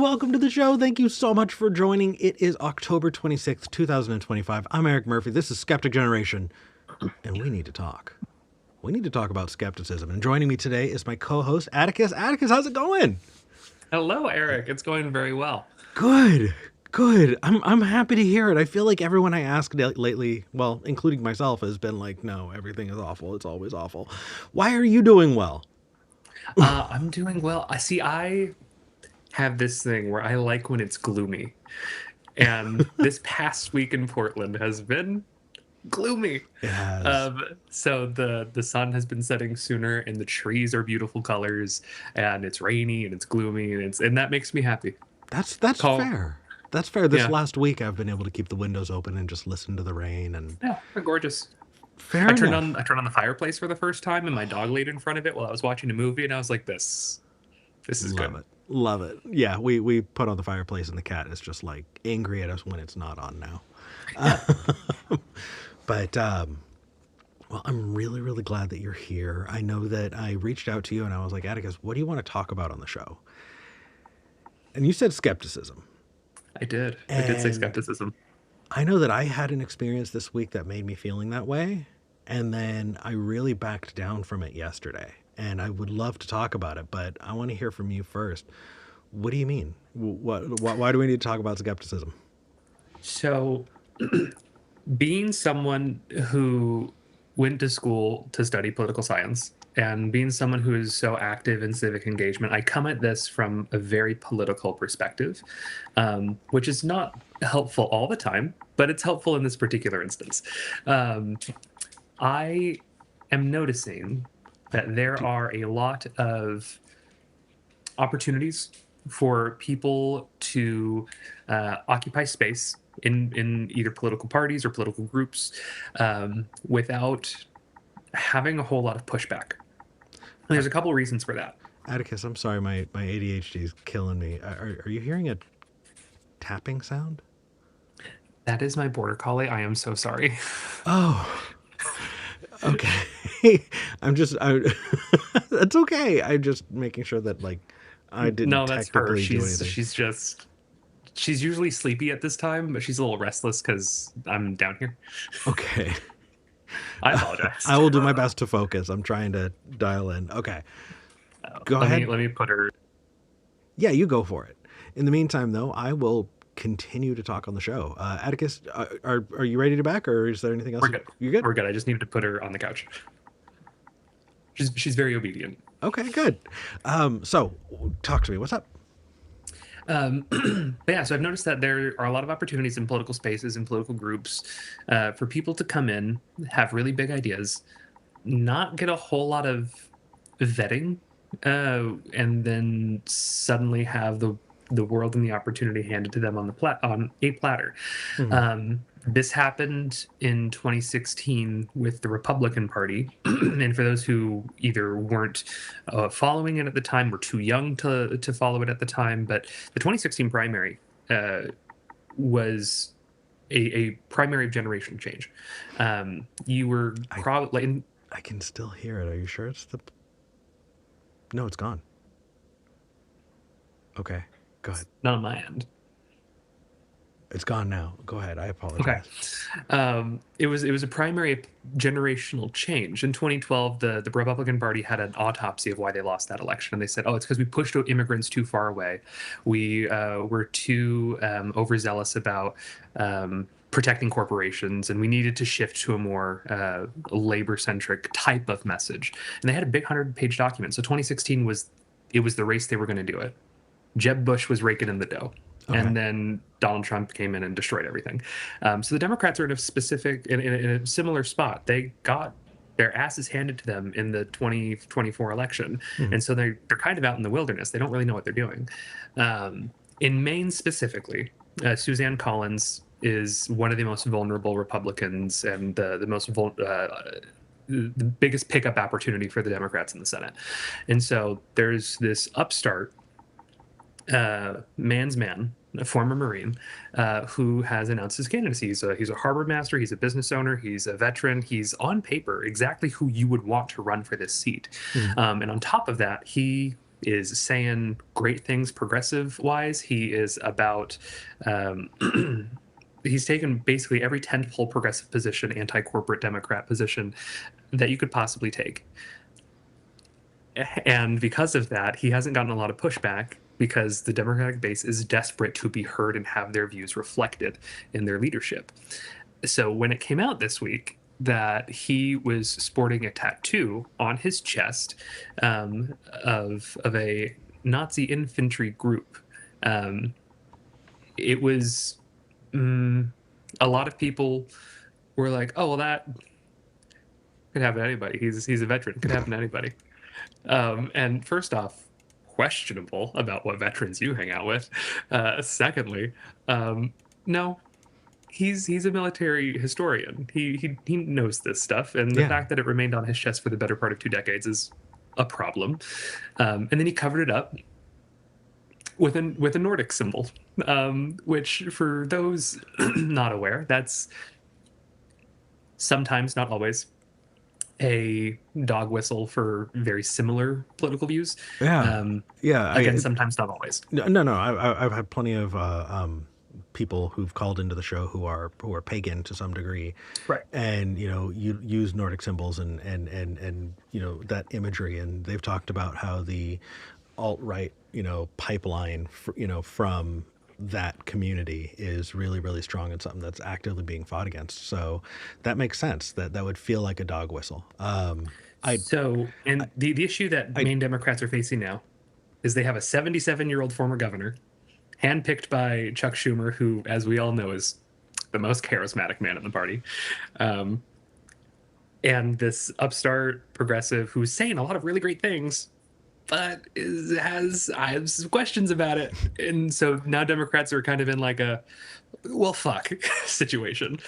welcome to the show. Thank you so much for joining. It is October 26th, 2025. I'm Eric Murphy. This is Skeptic Generation, and we need to talk. We need to talk about skepticism. And joining me today is my co-host, Atticus. Atticus, how's it going? Hello, Eric. It's going very well. Good. Good. I'm happy to hear it. I feel like everyone I asked lately, well, including myself, has been like, no, everything is awful. It's always awful. Why are you doing well? I'm doing well. I have this thing where I like when it's gloomy. And this past week in Portland has been gloomy. It has. So the sun has been setting sooner and the trees are beautiful colors and it's rainy and it's gloomy and that makes me happy. That's fair. That's fair. This Yeah. last week, I've been able to keep the windows open and just listen to the rain. And Yeah, they're gorgeous. fair I turned enough. on the fireplace for the first time and my dog laid in front of it while I was watching a movie and I was like, this is Love good. it. Love it. Yeah, we put on the fireplace and the cat is just like angry at us when it's not on now. But well, I'm really, really glad that you're here. I know that I reached out to you and I was like, Atticus, what do you want to talk about on the show? And you said skepticism. I did. I did say And skepticism. I know that I had an experience this week that made me feeling that way. And then I really backed down from it yesterday. And I would love to talk about it, but I want to hear from you first. What do you mean? Why do we need to talk about skepticism? So being someone who went to school to study political science and being someone who is so active in civic engagement, I come at this from a very political perspective, which is not helpful all the time, but it's helpful in this particular instance. Um, I am noticing that there are a lot of opportunities for people to occupy space in either political parties or political groups without having a whole lot of pushback. And there's a couple reasons for that. Atticus, I'm sorry, my ADHD is killing me. Are you hearing a tapping sound? That is my border collie. I am so sorry. Oh, okay. It's okay. I'm just making sure that like I didn't No, that's her. technically do anything. She's usually sleepy at this time, but she's a little restless because I'm down here. Okay. I apologize. I will do my best to focus. I'm trying to dial in. Okay. Go ahead. Let me put her. Yeah, you go for it. In the meantime, though, I will continue to talk on the show. Atticus, are you ready to back, or is there anything else? We're good. You good? We're good. I just needed to put her on the couch. She's very obedient. Okay, good. So talk to me. What's up? But yeah, so I've noticed that there are a lot of opportunities in political spaces and political groups for people to come in, have really big ideas, not get a whole lot of vetting, and then suddenly have the world and the opportunity handed to them on on a platter. Mhm. This happened in 2016 with the Republican Party, and for those who either weren't following it at the time, were too young to follow it at the time, but the 2016 primary was a primary of generational change. You were probably I can still hear it. Are you sure it's the? No, it's gone. Okay, go ahead. not on my end. It's gone now. Go ahead. I Okay. apologize. It was a primary of generational change. In 2012, the Republican Party had an autopsy of why they lost that election, and they said, "Oh, it's because we pushed immigrants too far away. We were too overzealous about protecting corporations, and we needed to shift to a more labor-centric type of message." And they had a big 100-page document. So 2016 was the race they were going to do it. Jeb Bush was raking in the dough. Okay. And then Donald Trump came in and destroyed everything. So the Democrats are in a similar spot. They got their asses handed to them in the 2024 election, Mhm. and so they're kind of out in the wilderness. They don't really know what they're doing. In Maine specifically, Suzanne Collins is one of the most vulnerable Republicans and the biggest pickup opportunity for the Democrats in the Senate. And so there's this upstart man's man, a former Marine, who has announced his candidacy. He's a harbor master. He's a business owner. He's a veteran. He's on paper exactly who you would want to run for this seat. Mhm. And on top of that, he is saying great things progressive wise. He is about um, he's taken basically every tentpole progressive position, anti-corporate Democrat position that you could possibly take. And because of that, he hasn't gotten a lot of pushback because the Democratic base is desperate to be heard and have their views reflected in their leadership. So when it came out this week that he was sporting a tattoo on his chest of a Nazi infantry group, um, it was a lot of people were like, "Oh, well, that could happen to anybody. He's a veteran. Could happen to anybody." And first off, questionable about what veterans you hang out with. Secondly, no, he's a military historian. He knows this stuff, and the Yeah. fact that it remained on his chest for the better part of 2 decades is a problem. And then he covered it up with a Nordic symbol, which for those not aware, that's sometimes, not always, a dog whistle for very similar political views. Yeah. Um, Yeah. Again, sometimes, not always. No. I've had plenty of people who've called into the show who are pagan to some degree, Right. and you use Nordic symbols and that imagery, and they've talked about how the alt right pipeline from that community is really really strong and something that's actively being fought against. So that makes sense that that would feel like a dog whistle. I So, and the issue that I Maine Democrats are facing now is they have a 77-year-old former governor, handpicked by Chuck Schumer, who, as we all know, is the most charismatic man in the party. Um, and this upstart progressive who's saying a lot of really great things, but I have some questions about it. And so now Democrats are kind of in like a well fuck situation,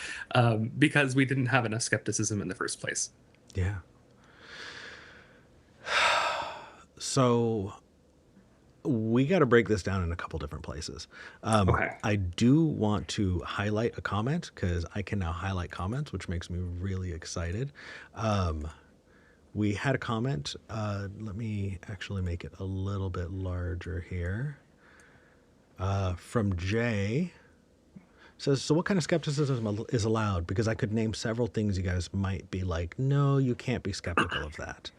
because we didn't have enough skepticism in the first place. Yeah. So we got to break this down in a couple different places. Okay. I do want to highlight a comment because I can now highlight comments, which makes me really excited. We had a comment. Let me actually make it a little bit larger here. From Jay. Says, so what kind of skepticism is allowed? Because I could name several things you guys might be like, no, you can't be skeptical of that.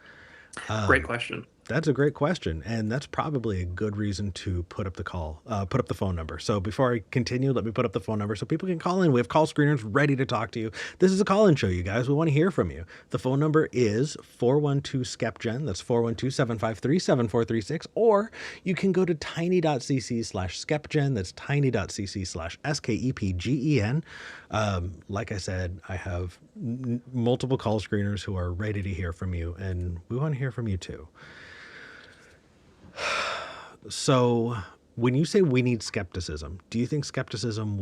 Great question. That's a great question, and that's probably a good reason to put up the phone number. So before I continue, let me put up the phone number so people can call in. We have call screeners ready to talk to you. This is a call-in show, you guys. We want to hear from you. The phone number is 412-SKEPGEN. That's 412-753-7436. Or you can go to tiny.cc/SKEPGEN. That's tiny.cc/SKEPGEN. Like I said, I have multiple call screeners who are ready to hear from you, and we want to hear from you too. So when you say we need skepticism, do you think skepticism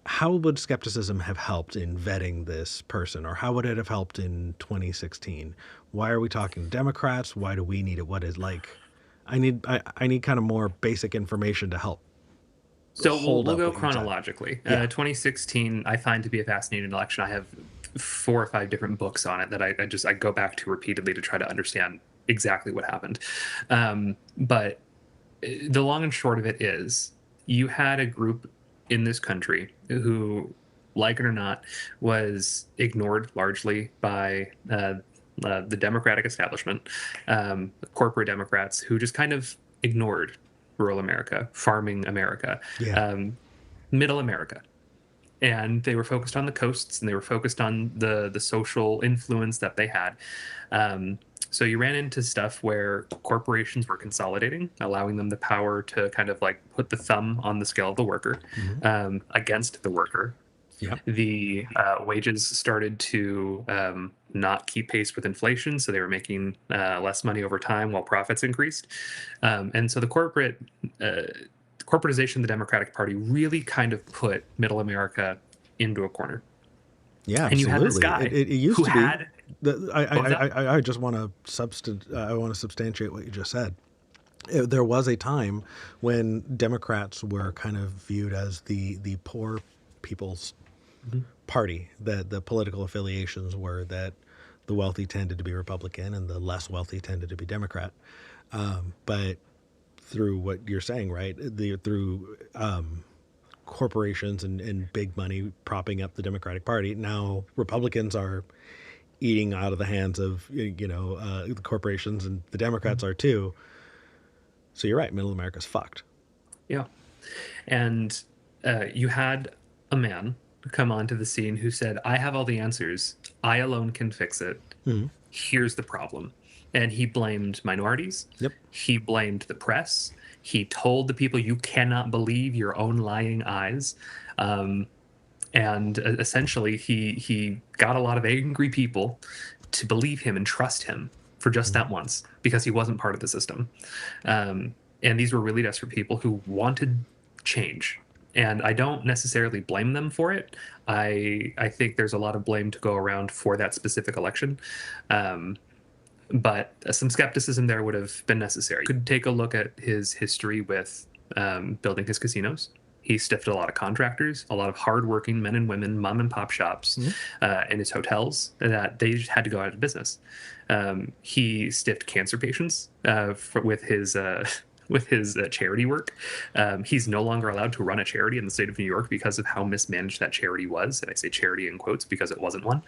how would skepticism have helped in vetting this person, or how would it have helped in 2016? Why are we talking Democrats? Why do we need it? What is like, I need kind of more basic information to help So hold we'll up go what you said. chronologically. Yeah. 2016, I find to be a fascinating election. I have 4 or 5 different books on it that I go back to repeatedly to try to understand exactly what happened. But the long and short of it is, you had a group in this country who, like it or not, was ignored largely by the Democratic establishment, corporate Democrats who just kind of ignored rural America, farming America, Yeah. middle America. And they were focused on the coasts, and they were focused on the social influence that they had. So you ran into stuff where corporations were consolidating, allowing them the power to kind of like put the thumb on the scale of the worker, against the worker. Yep. The wages started to not keep pace with inflation, so they were making less money over time while profits increased. And so the corporatization of the Democratic Party really kind of put middle America into a corner. Yeah, And you had this absolutely. guy It used who to be. had what was that? I just want to I want to substantiate what you just said. There was a time when Democrats were kind of viewed as the poor people's Mhm. party. That the political affiliations were that the wealthy tended to be Republican and the less wealthy tended to be Democrat. But through what you're saying, right? Through corporations and big money propping up the Democratic Party, now Republicans are eating out of the hands of the corporations, and the Democrats are too. So you're right, Middle America's fucked. Yeah. And you had a man come onto the scene who said, I have all the answers. I alone can fix it. Mm-hmm. Here's the problem. And he blamed minorities. Yep. He blamed the press. He told the people, you cannot believe your own lying eyes. And essentially, he got a lot of angry people to believe him and trust him for just that once, because he wasn't part of the system. And these were really desperate people who wanted change. And I don't necessarily blame them for it. I think there's a lot of blame to go around for that specific election. But some skepticism there would have been necessary. You could take a look at his history with building his casinos. He stiffed a lot of contractors, a lot of hardworking men and women, mom and pop shops, and his hotels that they just had to go out of business. He stiffed cancer patients with his charity work. He's no longer allowed to run a charity in the state of New York because of how mismanaged that charity was. And I say charity in quotes because it wasn't one.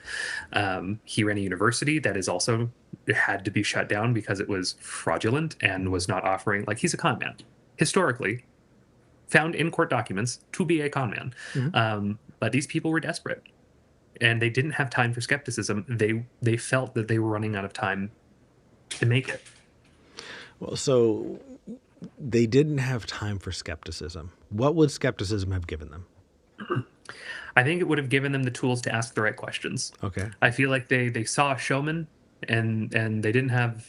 He ran a university that is also had to be shut down because it was fraudulent and was not offering, like, he's a con man. Historically, found in court documents to be a con man. But these people were desperate and they didn't have time for skepticism. They felt that they were running out of time to make it. Well, so they didn't have time for skepticism. What would skepticism have given them? I think it would have given them the tools to ask the right questions. Okay. I feel like they saw a showman and they didn't have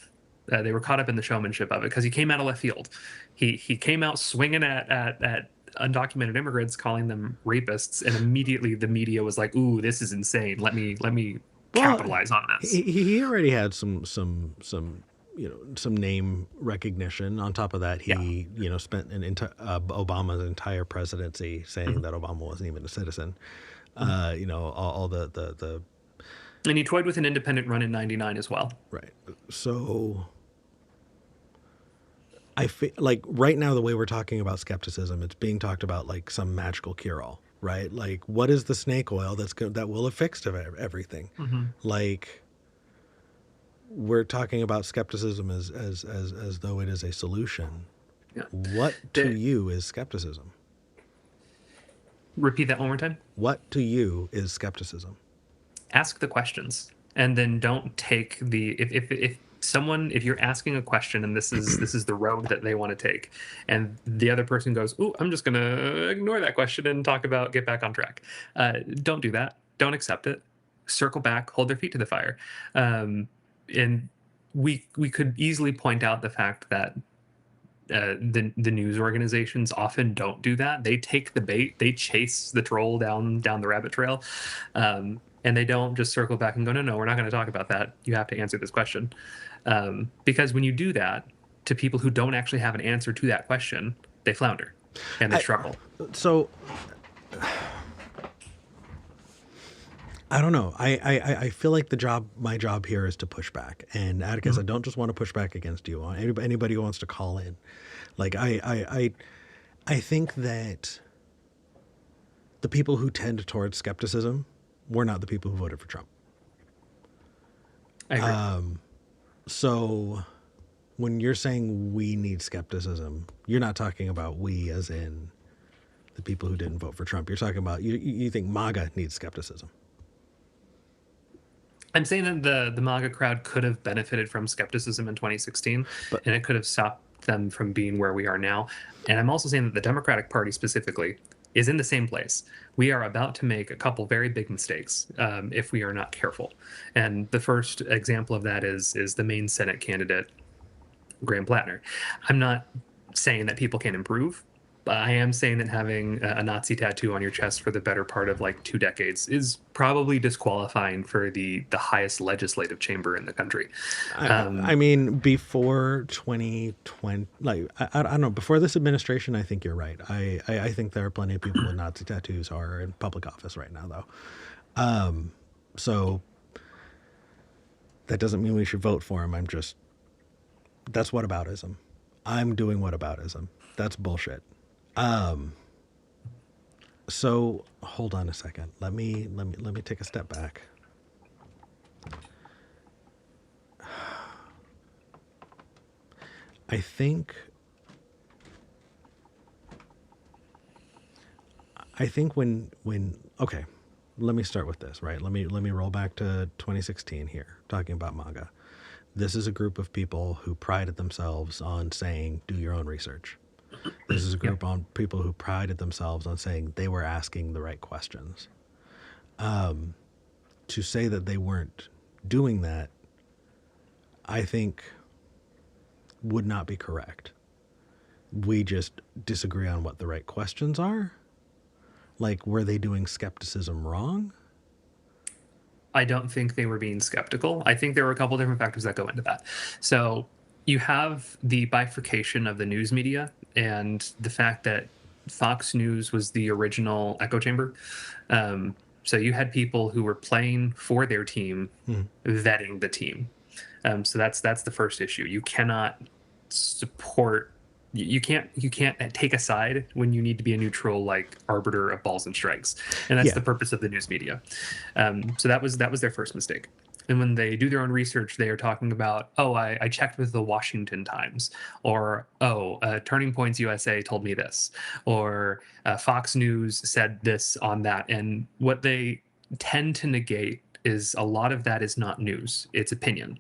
they were caught up in the showmanship of it because he came out of left field. He came out swinging at undocumented immigrants, calling them rapists, and immediately the media was like, "Ooh, this is insane. Let me capitalize on this." He already had some some name recognition. On top of that, he spent Obama's entire presidency saying that Obama wasn't even a citizen. All the and he toyed with an independent run in '99 as well. Right. So I feel like right now the way we're talking about skepticism, it's being talked about like some magical cure-all, right? Like, what is the snake oil that will have fixed everything? Like, we're talking about skepticism as though it is a solution. Yeah. What to you is skepticism? Repeat that one more time. What to you is skepticism? Ask the questions, and then don't take the if you're asking a question and this is the road that they want to take, and the other person goes, "Ooh, I'm just gonna ignore that question and get back on track." Don't do that. Don't accept it. Circle back. Hold their feet to the fire. And we could easily point out the fact that the news organizations often don't do that. They take the bait. They chase the troll down the rabbit trail. And they don't just circle back and go, no, we're not going to talk about that. You have to answer this question. Because when you do that to people who don't actually have an answer to that question, they flounder and they struggle. So I don't know. I feel like my job here is to push back. And Atticus, I don't just want to push back against you. Anybody who wants to call in. Like, I think that the people who tend towards skepticism were not the people who voted for Trump. I agree. So when you're saying we need skepticism, you're not talking about we as in the people who didn't vote for Trump. You're talking about, you think MAGA needs skepticism. I'm saying that the MAGA crowd could have benefited from skepticism in 2016, and it could have stopped them from being where we are now. And I'm also saying that the Democratic Party specifically is in the same place. We are about to make a couple very big mistakes if we are not careful. And the first example of that is the main Senate candidate, Graham Plattner. I'm not saying that people can improve, but I am saying that having a Nazi tattoo on your chest for the better part of like 2 decades is probably disqualifying for the highest legislative chamber in the country. I mean, before 2020, like, I don't know, before this administration, I think you're right. I think there are plenty of people with Nazi tattoos who are in public office right now, though. So That doesn't mean we should vote for him. That's whataboutism. I'm doing whataboutism. That's bullshit. Um, so hold on a second. Let me take a step back. I think when okay, let me start with this, right? Let me roll back to 2016 here, talking about MAGA. This is a group of people who prided themselves on saying, do your own research. This is a Yep. group of people who prided themselves on saying they were asking the right questions. To say that they weren't doing that, I think would not be correct. We just disagree on what the right questions are. Like, were they doing skepticism wrong? I don't think they were being skeptical. I think there were a couple different factors that go into that. So you have the bifurcation of the news media and the fact that Fox News was the original echo chamber. So you had people who were playing for their team, Hmm. vetting the team. So that's the first issue. You cannot support. You can't take a side when you need to be a neutral like arbiter of balls and strikes, and that's Yeah. the purpose of the news media. So that was their first mistake. And when they do their own research, they are talking about, oh, I checked with the Washington Times, or oh, Turning Points USA told me this, or Fox News said this on that. And what they tend to negate is a lot of that is not news; it's opinion.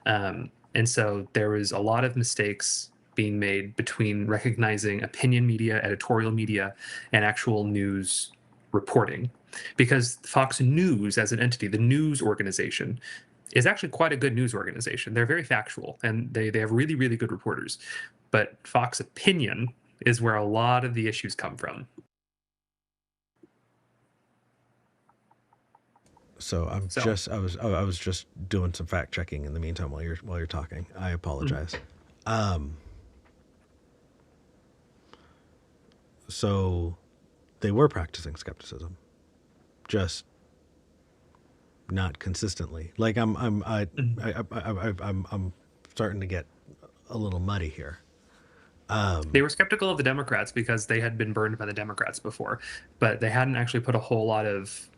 And so there was a lot of mistakes being made between recognizing opinion media, editorial media, and actual news reporting. Because Fox News, as an entity, the news organization, is actually quite a good news organization. They're very factual and they have really, really good reporters. But Fox Opinion is where a lot of the issues come from. So So, I was just doing some fact checking in the meantime while you're talking. I mhm. apologize. Um, so they were practicing skepticism, just not consistently. Like I'm starting to get a little muddy here. They were skeptical of the Democrats because they had been burned by the Democrats before, but they hadn't actually put a whole lot of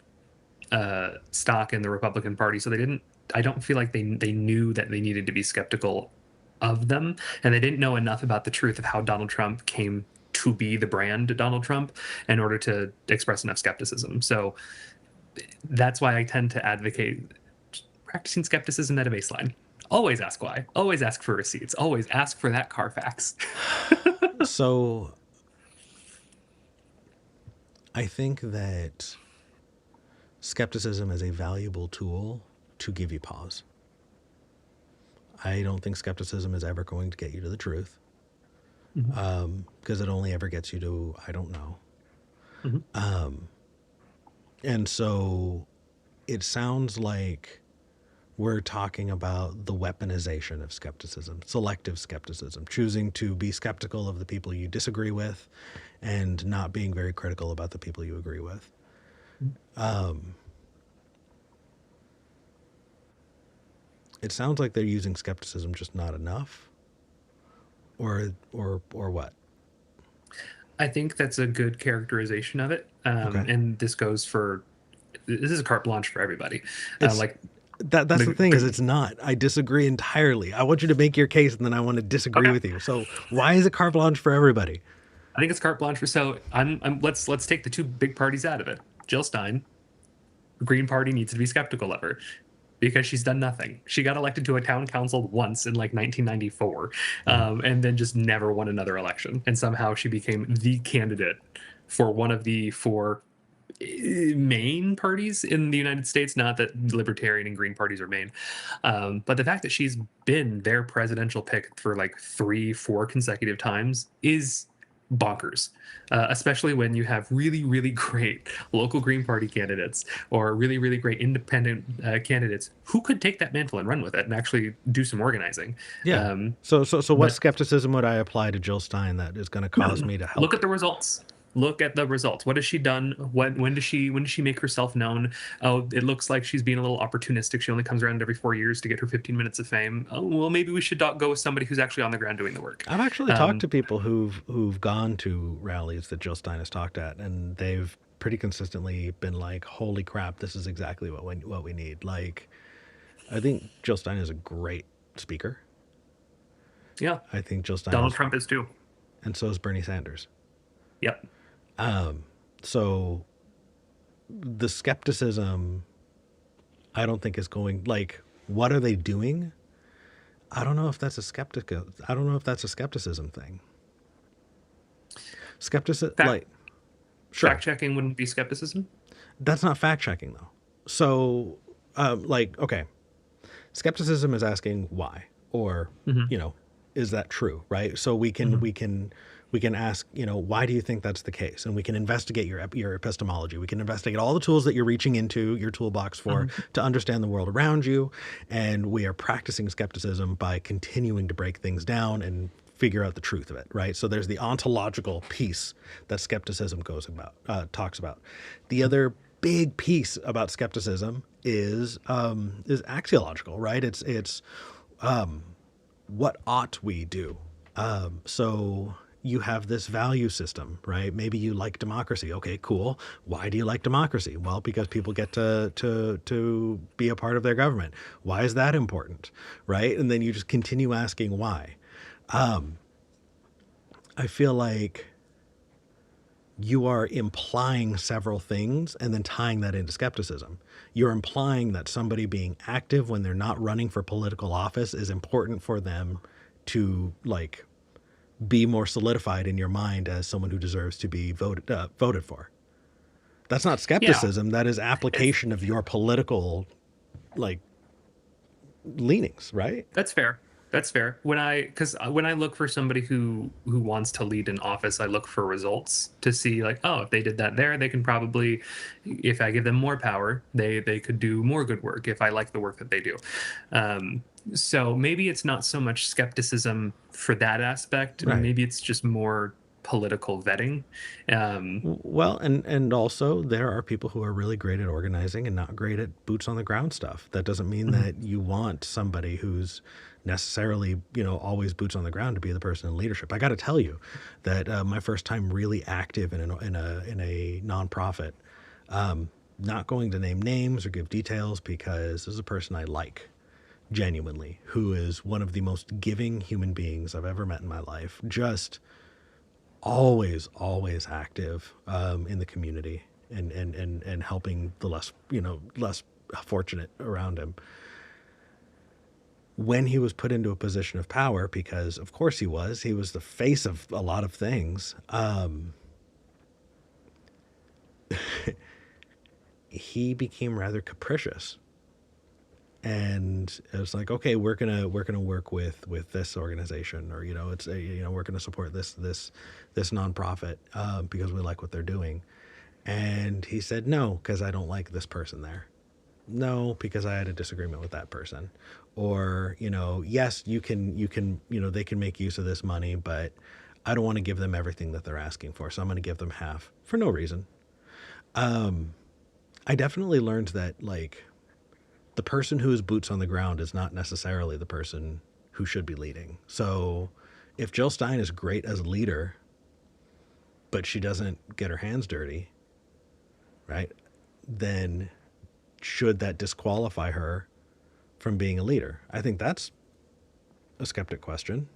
stock in the Republican Party, so they didn't. I don't feel like they knew that they needed to be skeptical of them, and they didn't know enough about the truth of how Donald Trump came to be the brand Donald Trump in order to express enough skepticism. So that's why I tend to advocate practicing skepticism at a baseline. Always ask why. Always ask for receipts. Always ask for that Carfax. So I think that skepticism is a valuable tool to give you pause. I don't think skepticism is ever going to get you to the truth, Mhm. because it only ever gets you to I don't know. Mhm. And so it sounds like we're talking about the weaponization of skepticism, selective skepticism, choosing to be skeptical of the people you disagree with and not being very critical about the people you agree with. It sounds like they're using skepticism just not enough, or what? I think that's a good characterization of it. Okay. And this goes for this is a carte blanche for everybody. It's Like that's the thing is it's not. I disagree entirely. I want you to make your case and then I want to disagree okay, with you. So why is it carte blanche for everybody? I think it's carte blanche for. So let's take the two big parties out of it. Jill Stein, the Green Party needs to be skeptical of her because she's done nothing. She got elected to a town council once in like 1994, Mm. and then just never won another election. And somehow she became the candidate for one of the four main parties in the United States. Not that Libertarian and Green parties are main, but the fact that she's been their presidential pick for like 3, 4 consecutive times is bonkers. Especially when you have really, really great local Green Party candidates or really, really great independent candidates who could take that mantle and run with it and actually do some organizing. Yeah. Um, So what but skepticism would I apply to Jill Stein that is going to cause no, me to look help? at the results. Look at the results. What has she done? When does she make herself known? Oh, it looks like she's being a little opportunistic. She only comes around every 4 years to get her 15 minutes of fame. Oh, well, maybe we should go with somebody who's actually on the ground doing the work. I've actually talked Um, to people who've gone to rallies that Jill Stein has talked at, and they've pretty consistently been like, "Holy crap, this is exactly what we need." Like, I think Jill Stein is a great speaker. yeah, I think Jill Stein Donald is, Trump is too. and so is Bernie Sanders. Yep. So the skepticism, I don't think is going like, what are they doing? I don't know if that's a skeptic. I don't know if that's a skepticism thing. Skepticism, Fact like, fact sure, checking wouldn't be skepticism. that's not fact checking though. So, like, okay, skepticism is asking why, or Hmm. you know, is that true, right? So Hmm. we can ask, why do you think that's the case, and we can investigate your epistemology. We can investigate all the tools that you're reaching into your toolbox for Hmm. to understand the world around you, and we are practicing skepticism by continuing to break things down and figure out the truth of it, right? So there's the ontological piece that skepticism talks about. The other big piece about skepticism is axiological, right? It's what ought we do? So you have this value system, right? Maybe you like democracy. Okay, cool. Why do you like democracy? Well, because people get to be a part of their government. Why is that important, right? And then you just continue asking why. I feel like you are implying several things and then tying that into skepticism. You're implying that somebody being active when they're not running for political office is important for them to like be more solidified in your mind as someone who deserves to be voted for. That's not Yeah, skepticism. That is it's application of your political like leanings, right? That's fair. That's fair. Because when I look for somebody who wants to lead an office, I look for results to see like, oh, if they did that there, they can probably, if I give them more power, they could do more good work if I like the work that they do. Um, so maybe it's not so much skepticism for that aspect. Right. Maybe it's just more political vetting. Um, Well, and also there are people who are really great at organizing and not great at boots on the ground stuff. That doesn't mean mhm. that you want somebody who's necessarily, always boots on the ground to be the person in leadership. I got to tell you that my first time really active in a nonprofit, not going to name names or give details because this is a person I like genuinely, who is one of the most giving human beings I've ever met in my life. Just always active in the community and helping the less fortunate around him. When he was put into a position of power, because of course he was the face of a lot of things. He became rather capricious, and it was like, okay, we're gonna work with this organization, or it's a, we're gonna support this nonprofit because we like what they're doing. And he said no because I don't like this person there. No, because I had a disagreement with that person. Or yes, you can they can make use of this money, but I don't want to give them everything that they're asking for, so I'm going to give them half for no reason. I definitely learned that like the person who is boots on the ground is not necessarily the person who should be leading. So if Jill Stein is great as a leader, but she doesn't get her hands dirty, right? Then should that disqualify her from being a leader? I think that's a skeptic question.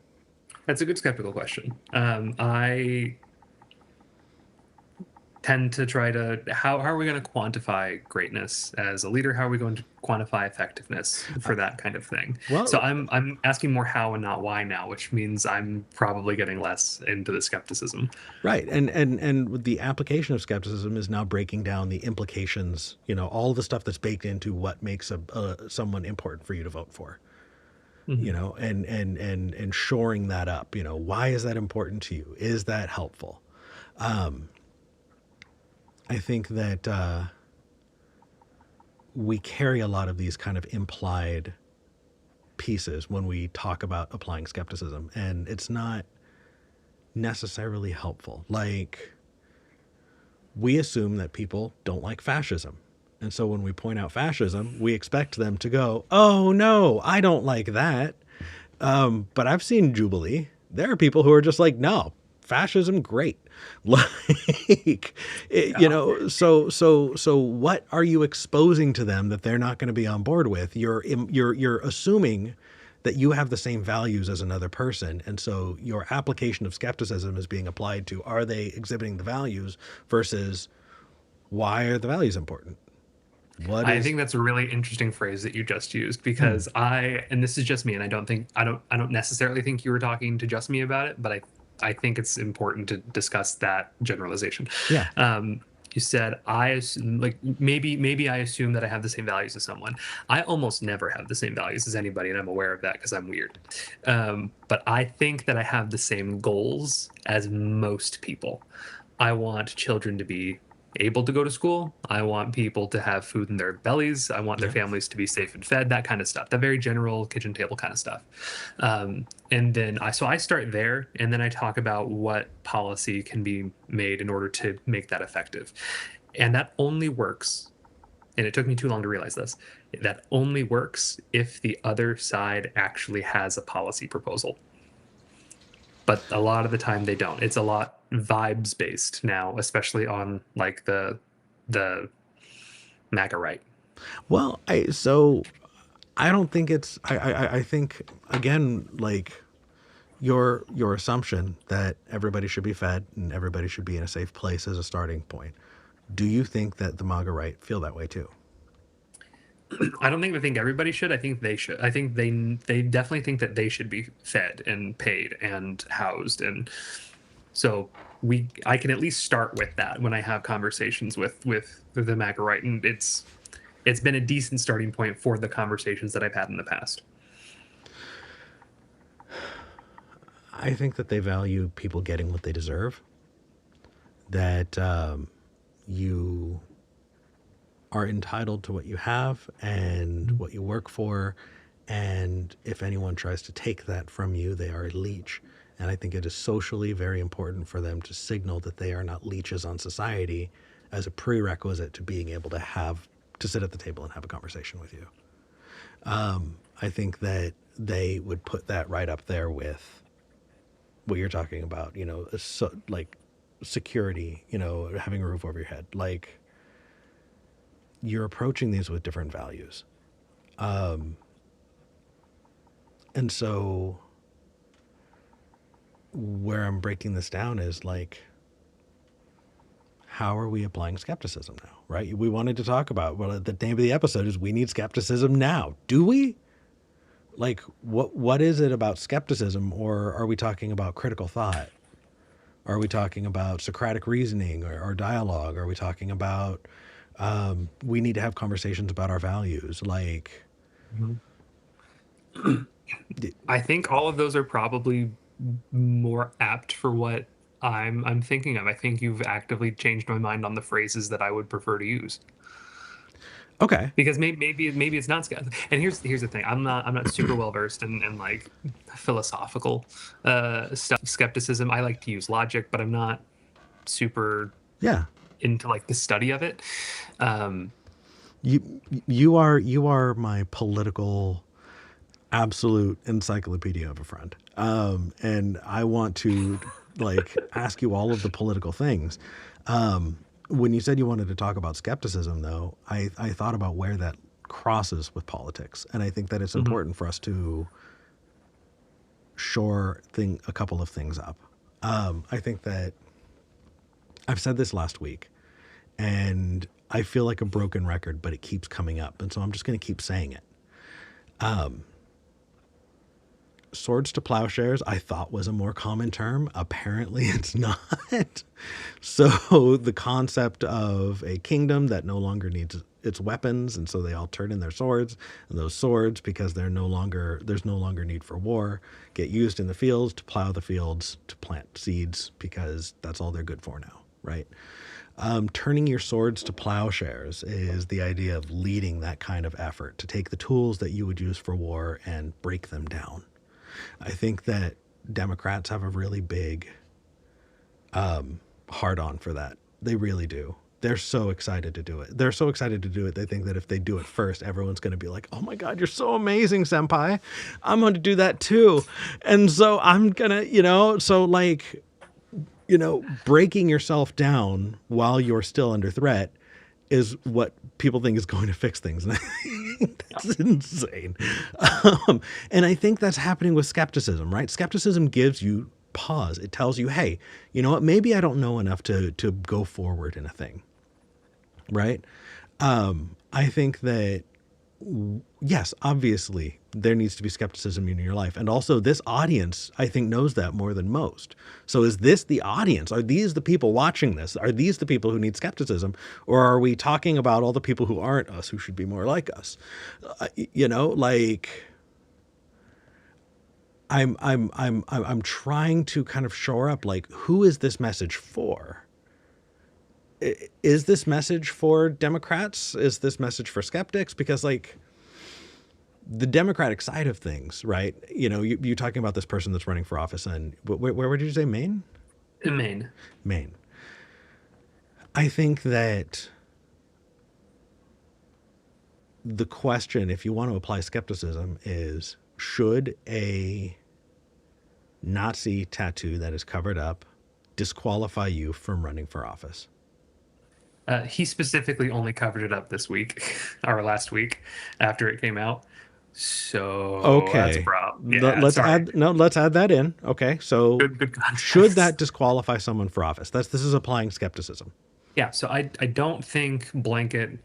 That's a good skeptical question. I tend to try to how are we going to quantify greatness as a leader? How are we going to quantify effectiveness for that kind of thing? So Well, I'm asking more how and not why now, which means I'm probably getting less into the skepticism. right, and the application of skepticism is now breaking down the implications. All the stuff that's baked into what makes someone important for you to vote for. Hmm. And shoring that up. Why is that important to you? Is that helpful? I think that we carry a lot of these kind of implied pieces when we talk about applying skepticism, and it's not necessarily helpful. Like, we assume that people don't like fascism. And so when we point out fascism, we expect them to go, oh no, I don't like that. But I've seen Jubilee. There are people who are just like, no, fascism, great. Like, Yeah. so what are you exposing to them that they're not going to be on board with? You're assuming that you have the same values as another person, and so your application of skepticism is being applied to, are they exhibiting the values versus why are the values important? What I is think that's a really interesting phrase that you just used because and this is just me, and I don't necessarily think you were talking to just me about it, but I think it's important to discuss that generalization. yeah, You said like maybe I assume that I have the same values as someone. I almost never have the same values as anybody, and I'm aware of that because I'm weird. But I think that I have the same goals as most people. I want children to be able to go to school. I want people to have food in their bellies. I want their yeah. families to be safe and fed, that kind of stuff, that very general kitchen table kind of stuff. And then I start there, and then I talk about what policy can be made in order to make that effective. And that only works, and it took me too long to realize this, that only works if the other side actually has a policy proposal. But a lot of the time they don't. It's a lot vibes based now, especially on like the MAGA right. Well, I don't think it's I think again, like your assumption that everybody should be fed and everybody should be in a safe place as a starting point. Do you think that the MAGA right feel that way too? I don't think they think everybody should. I think they should. I think they definitely think that they should be fed and paid and housed, and so I can at least start with that when I have conversations with the MAGA right, and it's been a decent starting point for the conversations that I've had in the past. I think that they value people getting what they deserve. That you are entitled to what you have and what you work for. And if anyone tries to take that from you, they are a leech. And I think it is socially very important for them to signal that they are not leeches on society as a prerequisite to being able to sit at the table and have a conversation with you. I think that they would put that right up there with what you're talking about, like security, having a roof over your head. Like, you're approaching these with different values. And so where I'm breaking this down is like, how are we applying skepticism now, right? We wanted to talk about, well, the name of the episode is We Need Skepticism Now. Do we? Like, what is it about skepticism? Or are we talking about critical thought? Are we talking about Socratic reasoning or dialogue? Are we talking about we need to have conversations about our values? Like, I think all of those are probably more apt for what I'm thinking of. I think you've actively changed my mind on the phrases that I would prefer to use okay, because maybe it's not skeptical. And here's the thing: I'm not super well versed in like philosophical stuff. Skepticism. I like to use logic, but I'm not super yeah, into like the study of it. Um, you are my political absolute encyclopedia of a friend. And I want to like ask you all of the political things. When you said you wanted to talk about skepticism, though, I thought about where that crosses with politics, and I think that it's mhm. important for us to shore a couple of things up. I think that I've said this last week, and I feel like a broken record, but it keeps coming up, and so I'm just going to keep saying it. Swords to plowshares, I thought was a more common term. Apparently, it's not. So the concept of a kingdom that no longer needs its weapons, and so they all turn in their swords, and those swords, because there's no longer need for war, get used in the fields to plow the fields to plant seeds because that's all they're good for now, right? Turning your swords to plowshares is the idea of leading that kind of effort to take the tools that you would use for war and break them down. I think that Democrats have a really big hard on for that They really do. They're so excited to do it. They're so excited to do it. They think that if they do it first, everyone's going to be like, "Oh my god, you're so amazing, senpai. I'm going to do that too." And so I'm going to, so like, breaking yourself down while you're still under threat is what people think is going to fix things. And I think that's insane. And I think that's happening with skepticism, right? Skepticism gives you pause. It tells you, hey, you know what? Maybe I don't know enough to go forward in a thing, right? I think that yes, obviously there needs to be skepticism in your life. And also this audience, I think, knows that more than most. So is this the audience? Are these the people watching this? Are these the people who need skepticism? Or are we talking about all the people who aren't us, who should be more like us? Like I'm trying to kind of shore up, like, who is this message for? Is this message for Democrats? Is this message for skeptics? Because, like, the Democratic side of things, right? You're talking about this person that's running for office, and where did you say, Maine? In Maine. Maine. I think that the question, if you want to apply skepticism, is should a Nazi tattoo that is covered up disqualify you from running for office? He specifically only covered it up this week or last week after it came out. So that's a Okay. problem. Yeah, Let's sorry. add that in. Okay. So Good should context. that disqualify someone for office? This is applying skepticism. Yeah, so I don't think blanket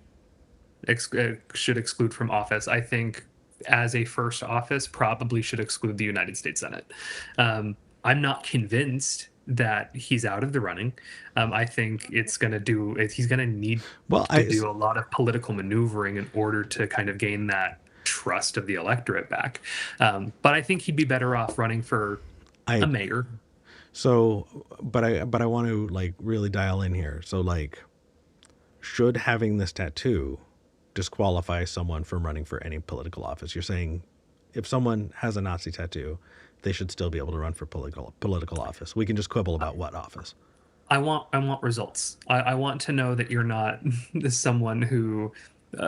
should exclude from office. I think as a first office probably should exclude the United States Senate. I'm not convinced that he's out of the running. I think he's going to need Well, to do a lot of political maneuvering in order to kind of gain that trust of the electorate back. But I think he'd be better off running for I a mayor. so but I want to, like, really dial in here. So, like, should having this tattoo disqualify someone from running for any political office? You're saying if someone has a Nazi tattoo, they should still be able to run for political office. We can just quibble about what office. I want results. I want to know that you're not someone who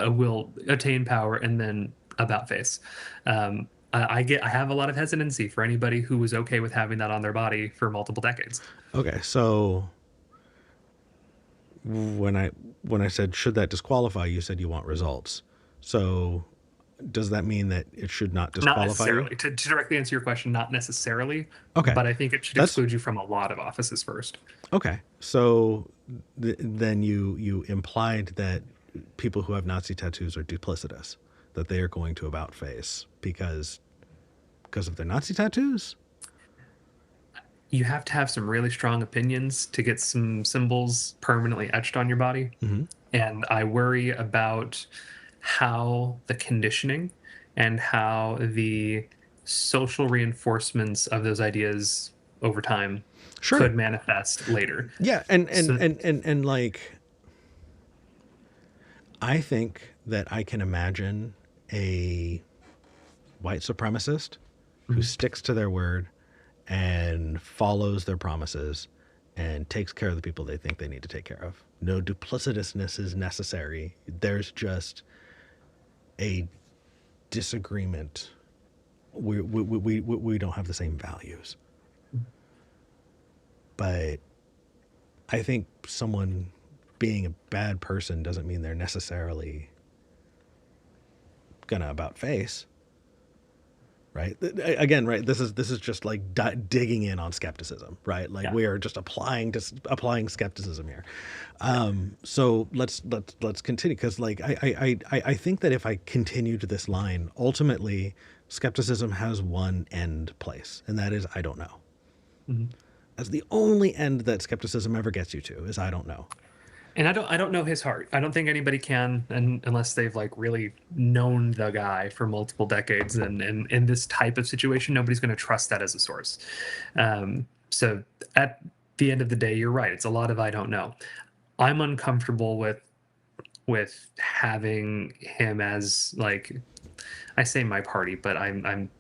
will attain power and then about face. I have a lot of hesitancy for anybody who was okay with having that on their body for multiple decades. Okay, so when I said should that disqualify, you said you want results. So does that mean that it should not Not disqualify you? necessarily. To directly answer your question, not necessarily, Okay, but I think it should that's exclude you from a lot of offices first. okay. So then you implied that people who have Nazi tattoos are duplicitous, that they are going to about face because of their Nazi tattoos. You have to have some really strong opinions to get some symbols permanently etched on your body. Mm-hmm. And I worry about how the conditioning and how the social reinforcements of those ideas over time Sure. could manifest later. Yeah, and and So, and and and like, I think that I can imagine a white supremacist who mhm. sticks to their word and follows their promises and takes care of the people they think they need to take care of. No duplicitousness is necessary. There's just a disagreement. We don't have the same values. But I think someone being a bad person doesn't mean they're necessarily gonna about face, right? Again, right? This is just like digging in on skepticism, right? Like, Yeah. we are just applying skepticism here. So let's continue, because, like, I think that if I continue to this line, ultimately skepticism has one end place, and that is I don't know. Mhm. That's the only end that skepticism ever gets you to, is I don't know. And I don't know his heart. I don't think anybody can, unless they've like really known the guy for multiple decades. And in this type of situation, nobody's going to trust that as a source. So at the end of the day, you're right. It's a lot of I don't know. I'm uncomfortable with having him as, like, I say my party, but I'm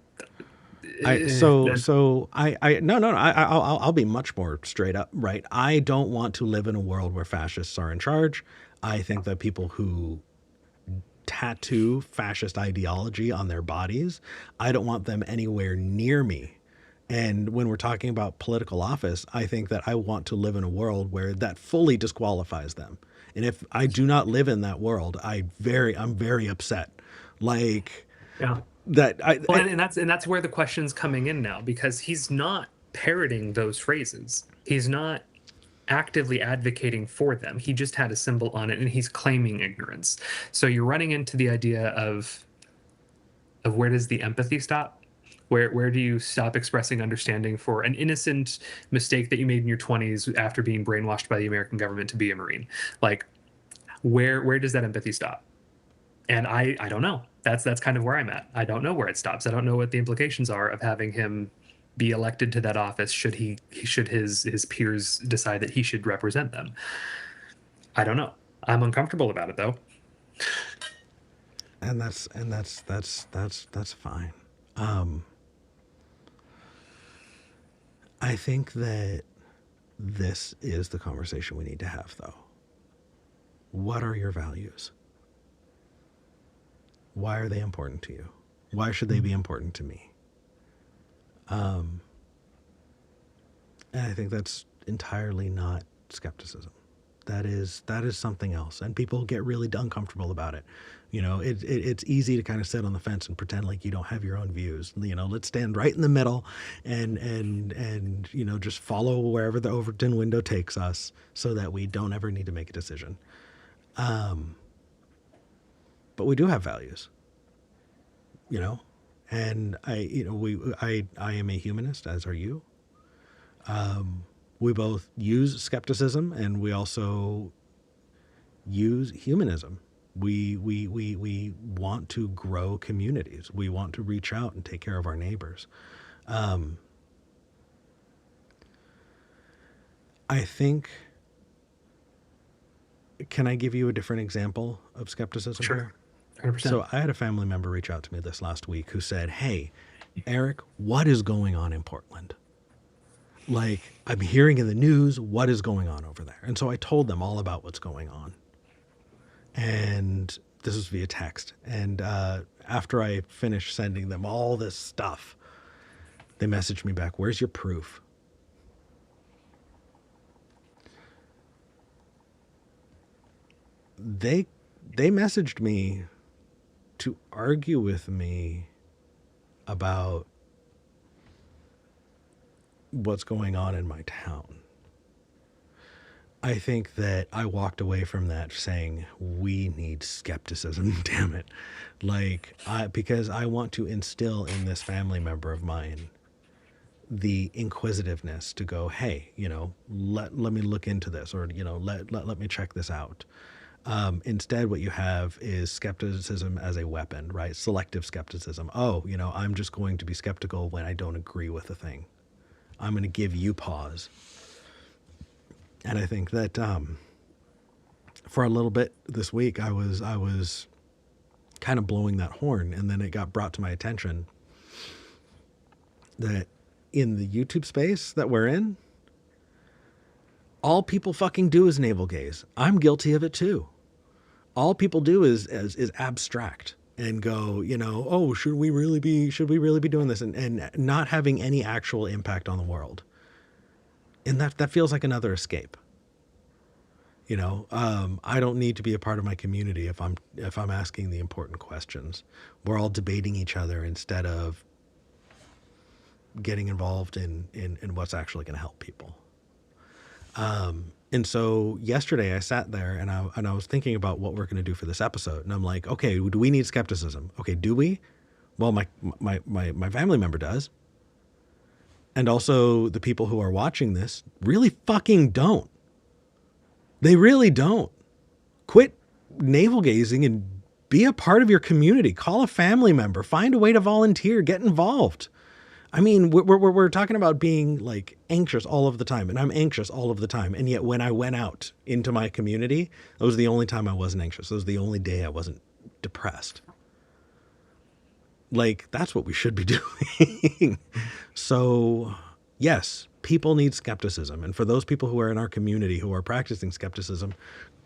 I so That, so I no no no I'll be much more straight up, right? I don't want to live in a world where fascists are in charge. I think that people who tattoo fascist ideology on their bodies, I don't want them anywhere near me. And when we're talking about political office, I think that I want to live in a world where that fully disqualifies them. And if I do not live in that world, I'm very upset. Like yeah. that Well, and that's where the question's coming in now, because he's not parroting those phrases. He's not actively advocating for them. He just had a symbol on it and he's claiming ignorance. So you're running into the idea of where does the empathy stop? Where do you stop expressing understanding for an innocent mistake that you made in your 20s after being brainwashed by the American government to be a Marine? Like where does that empathy stop? And I don't know. That's kind of where I'm at. I don't know where it stops. I don't know what the implications are of having him be elected to that office should his peers decide that he should represent them. I don't know. I'm uncomfortable about it though. and that's fine. Um, I think that this is the conversation we need to have, though. What are your values? Why are they important to you? Why should they be important to me? Um, and I think that's entirely not skepticism. That is something else, and people get really uncomfortable about it. It's easy to kind of sit on the fence and pretend like you don't have your own views. Let's stand right in the middle, and just follow wherever the Overton window takes us, so that we don't ever need to make a decision. Um, but we do have values, you know, and I am a humanist, as are you. We both use skepticism, and we also use humanism. We want to grow communities. We want to reach out and take care of our neighbors. Um, I think. Can I give you a different example of skepticism Sure. here? 100%. So I had a family member reach out to me this last week who said, "Hey, Eric, what is going on in Portland? Like, I'm hearing in the news, what is going on over there?" And so I told them all about what's going on. And this was via text. And after I finished sending them all this stuff, they messaged me back, "Where's your proof?" They they messaged me to argue with me about what's going on in my town. I think that I walked away from that saying, we need skepticism, damn it. Because I want to instill in this family member of mine the inquisitiveness to go, hey, let me look into this, or, let me check this out. Instead, what you have is skepticism as a weapon, right? Selective skepticism. Oh, I'm just going to be skeptical when I don't agree with a thing. I'm going to give you pause. And I think that for a little bit this week, I was kind of blowing that horn, and then it got brought to my attention that in the YouTube space that we're in, all people fucking do is navel gaze. I'm guilty of it too. All people do is abstract and go, oh, should we really be doing this, and not having any actual impact on the world. And that feels like another escape. I don't need to be a part of my community if I'm asking the important questions. We're all debating each other instead of getting involved in what's actually going to help people. And so yesterday I sat there and I was thinking about what we're going to do for this episode, and I'm like, okay, do we need skepticism? Okay, do we? Well, my family member does, and also the people who are watching this really fucking don't. They really don't. Quit navel gazing and be a part of your community. Call a family member. Find a way to volunteer. Get involved. I mean, we're talking about being like anxious all of the time, and I'm anxious all of the time. And yet when I went out into my community, that was the only time I wasn't anxious. That was the only day I wasn't depressed. Like, that's what we should be doing. So, yes, people need skepticism. And for those people who are in our community who are practicing skepticism,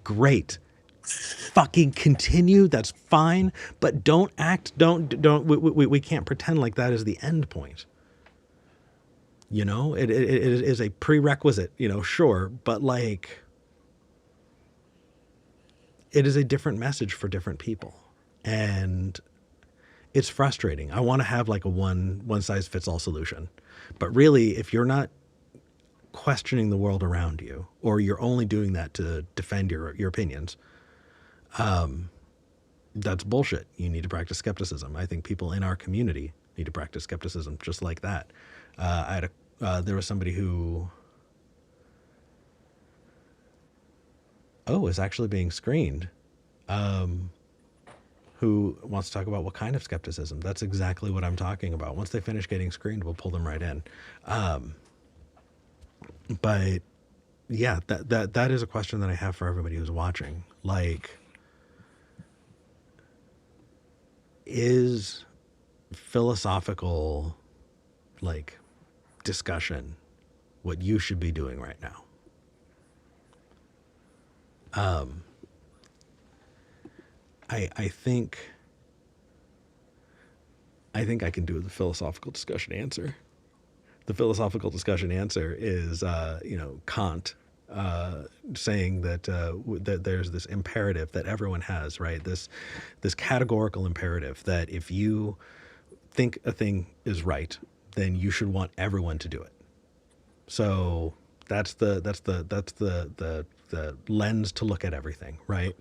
great. Fucking continue. That's fine. But we can't pretend like that is the end point. It is a prerequisite, sure. But like, it is a different message for different people. And it's frustrating. I want to have like a one size fits all solution. But really, if you're not questioning the world around you, or you're only doing that to defend your opinions, that's bullshit. You need to practice skepticism. I think people in our community need to practice skepticism just like that. There was somebody who is actually being screened, who wants to talk about what kind of skepticism. That's exactly what I'm talking about. Once they finish getting screened, we'll pull them right in. But yeah, that is a question that I have for everybody who's watching. Like, is philosophical, like, discussion what you should be doing right now? I think I can do the philosophical discussion answer. The philosophical discussion answer is, Kant saying that that there's this imperative that everyone has, right? This categorical imperative that if you think a thing is right, then you should want everyone to do it. So that's the lens to look at everything, right?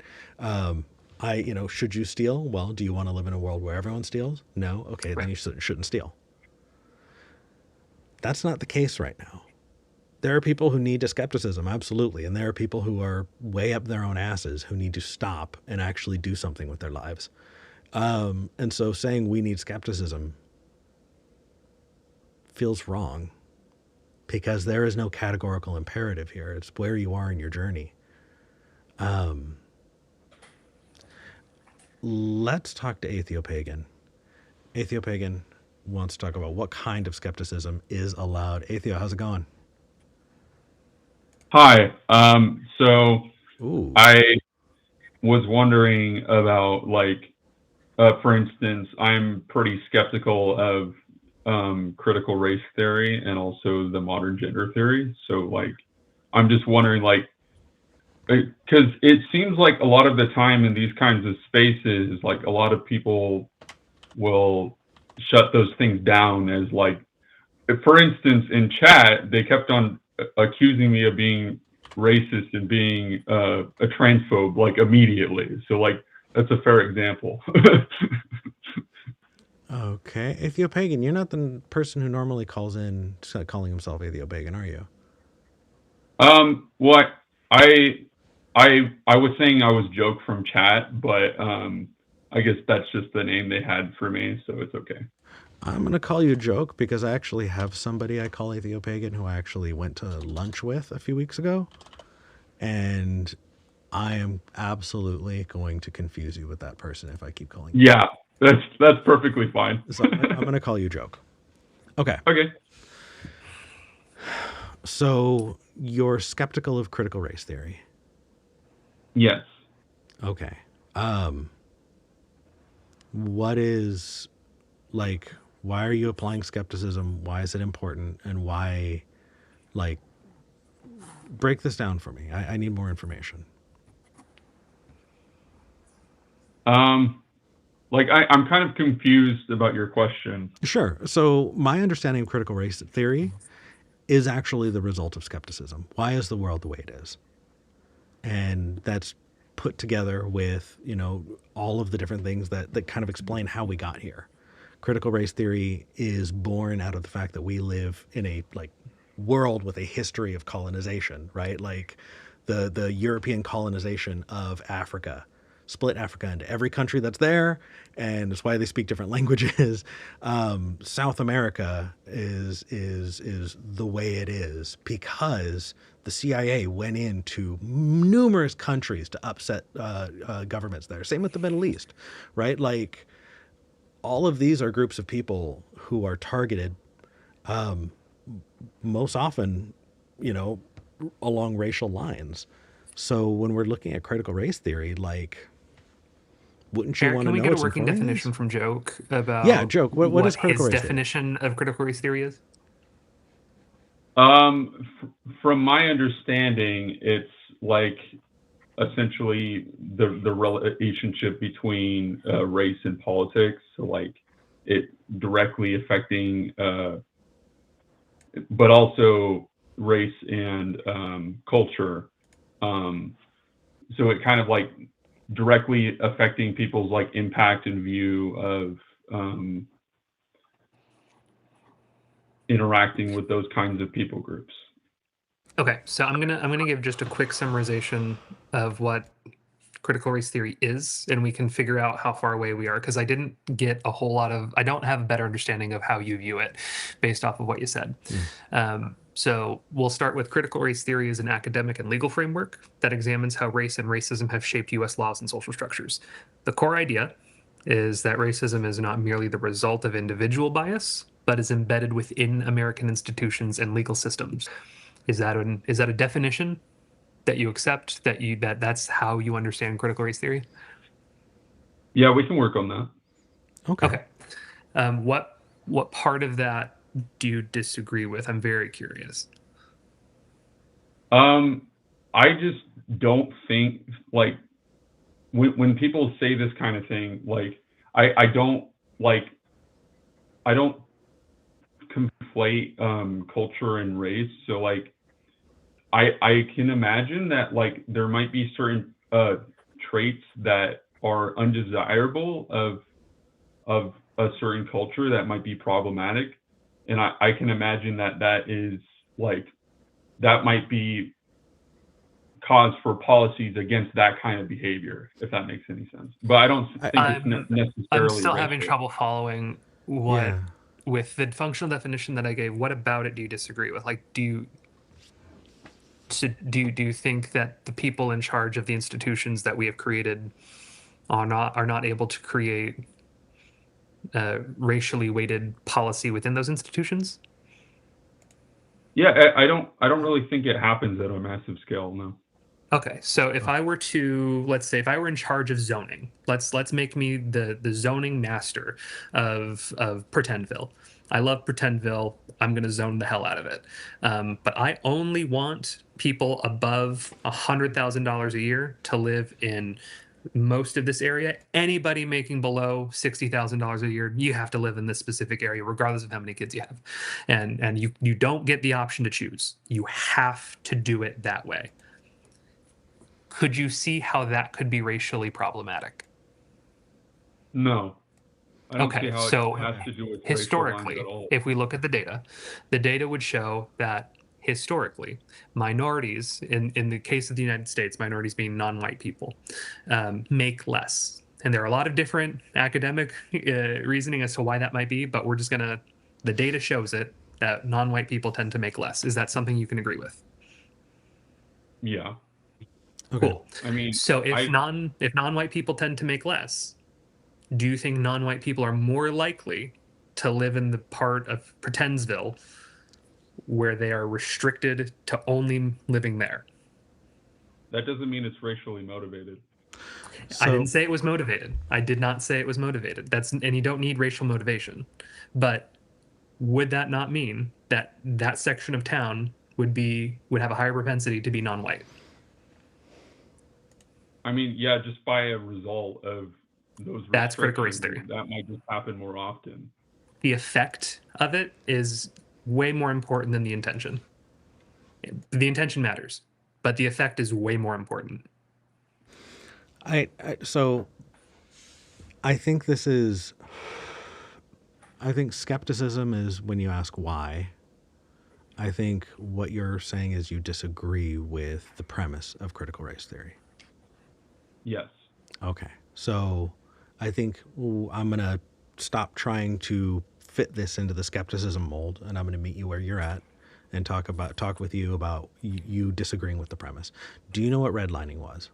Should you steal? Well, do you want to live in a world where everyone steals? No. Okay, then Right. you shouldn't steal. That's not the case right now. There are people who need to skepticism, absolutely. And there are people who are way up their own asses who need to stop and actually do something with their lives. And so saying we need skepticism feels wrong because there is no categorical imperative here. It's where you are in your journey. Let's talk to Atheopagan. Atheopagan wants to talk about what kind of skepticism is allowed. Atheo, how's it going? Hi. So Ooh. I was wondering about for instance, I'm pretty skeptical of critical race theory and also the modern gender theory. So I'm just wondering because it seems like a lot of the time in these kinds of spaces, like a lot of people will shut those things down as for instance, in chat, they kept on accusing me of being racist and being a transphobe, immediately. So that's a fair example. Okay. Atheopagan, you're not the person who normally calls in calling himself Atheopagan, are you? What I was saying I was joke from chat, but I guess that's just the name they had for me, so it's okay. I'm going to call you a joke because I actually have somebody I call Atheopagan who I actually went to lunch with a few weeks ago. And I am absolutely going to confuse you with that person if I keep calling you. Yeah, that's perfectly fine. So I'm going to call you joke. Okay. Okay. So you're skeptical of critical race theory. Yes. Okay. What is why are you applying skepticism? Why is it important? And why, break this down for me. I need more information. I'm kind of confused about your question. Sure. So my understanding of critical race theory is actually the result of skepticism. Why is the world the way it is? And that's put together with, all of the different things that kind of explain how we got here. Critical race theory is born out of the fact that we live in a world with a history of colonization, right? Like the European colonization of Africa split Africa into every country that's there, and that's why they speak different languages. South America is the way it is because the CIA went into numerous countries to upset governments there. Same with the Middle East, right? all of these are groups of people who are targeted most often, you know, along racial lines. So when we're looking at critical race theory, like, wouldn't you Eric, want can to we know get a it's working informing these? definition from Joke Yeah, about joke. What is what critical his race theory? definition of critical race theory is? From my understanding, it's like essentially the relationship between race and politics. So like it directly affecting, but also race and culture. Um, so it kind of like directly affecting people's like impact and view of interacting with those kinds of people groups. Okay, so I'm gonna give just a quick summarization of what critical race theory is, and we can figure out how far away we are, because I didn't get a whole lot of, I don't have a better understanding of how you view it based off of what you said. So we'll start with critical race theory as an academic and legal framework that examines how race and racism have shaped US laws and social structures. The core idea is that racism is not merely the result of individual bias, but is embedded within American institutions and legal systems. Is that a definition that you accept, that's how you understand critical race theory? Yeah, we can work on that. Okay. Okay. What part of that do you disagree with? I'm very curious. I just don't think like when people say this kind of thing, like I don't like I don't conflate culture and race. So like I can imagine that like there might be certain traits that are undesirable of a certain culture that might be problematic, and I can imagine that is like that might be cause for policies against that kind of behavior, if that makes any sense. But I don't think it's necessarily I'm still racial. having trouble following what Yeah. with the functional definition that I gave. What about it do you disagree with? Like, do you think that the people in charge of the institutions that we have created are not able to create racially weighted policy within those institutions? Yeah, I don't really think it happens at a massive scale, no. Okay, so if I were to, let's say, if I were in charge of zoning, let's make me the zoning master of Pretendville. I love Pretendville. I'm gonna zone the hell out of it. But I only want people above $100,000 a year to live in most of this area. Anybody making below $60,000 a year, you have to live in this specific area, regardless of how many kids you have, and you don't get the option to choose. You have to do it that way. Could you see how that could be racially problematic? No, I don't see Okay, how it so has to do with racial lines at historically, all. if we look at the data would show that historically, minorities, in the case of the United States, minorities being non-white people, make less. And there are a lot of different academic reasoning as to why that might be, but we're just gonna, the data shows it that non-white people tend to make less. Is that something you can agree with? Yeah. Okay. Cool. I mean, So I if non-white people tend to make less, do you think non-white people are more likely to live in the part of Pretensville where they are restricted to only living there? that doesn't mean it's racially motivated. I didn't So say it was motivated. I did not say it was motivated. And you don't need racial motivation. But would that not mean that that section of town would have a higher propensity to be non-white? I mean, yeah, just by a result of those That's critical race restrictions, theory. that might just happen more often. The effect of it is way more important than the intention. The intention matters, but the effect is way more important. so I think this is I think skepticism is when you ask why. I think what you're saying is you disagree with the premise of critical race theory. Yes. Okay. So I think I'm going to stop trying to fit this into the skepticism mold, and I'm going to meet you where you're at and talk with you about you disagreeing with the premise. Do you know what redlining was?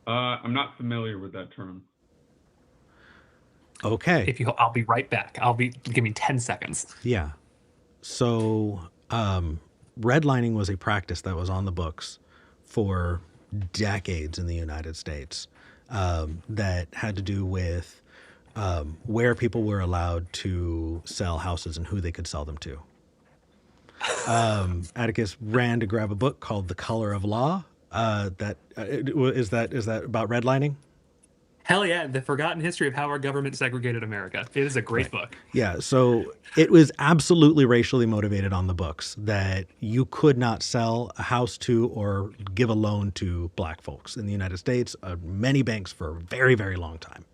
I'm not familiar with that term. Okay. I'll be right back. Give me 10 seconds. Yeah. So, redlining was a practice that was on the books for decades in the United States, that had to do with where people were allowed to sell houses and who they could sell them to. Atticus ran to grab a book called The Color of Law. Is that about redlining? Hell yeah, The Forgotten History of How Our Government Segregated America. It is a great Right. book. Yeah. So it was absolutely racially motivated on the books that you could not sell a house to or give a loan to black folks in the United States, many banks for a very, very long time.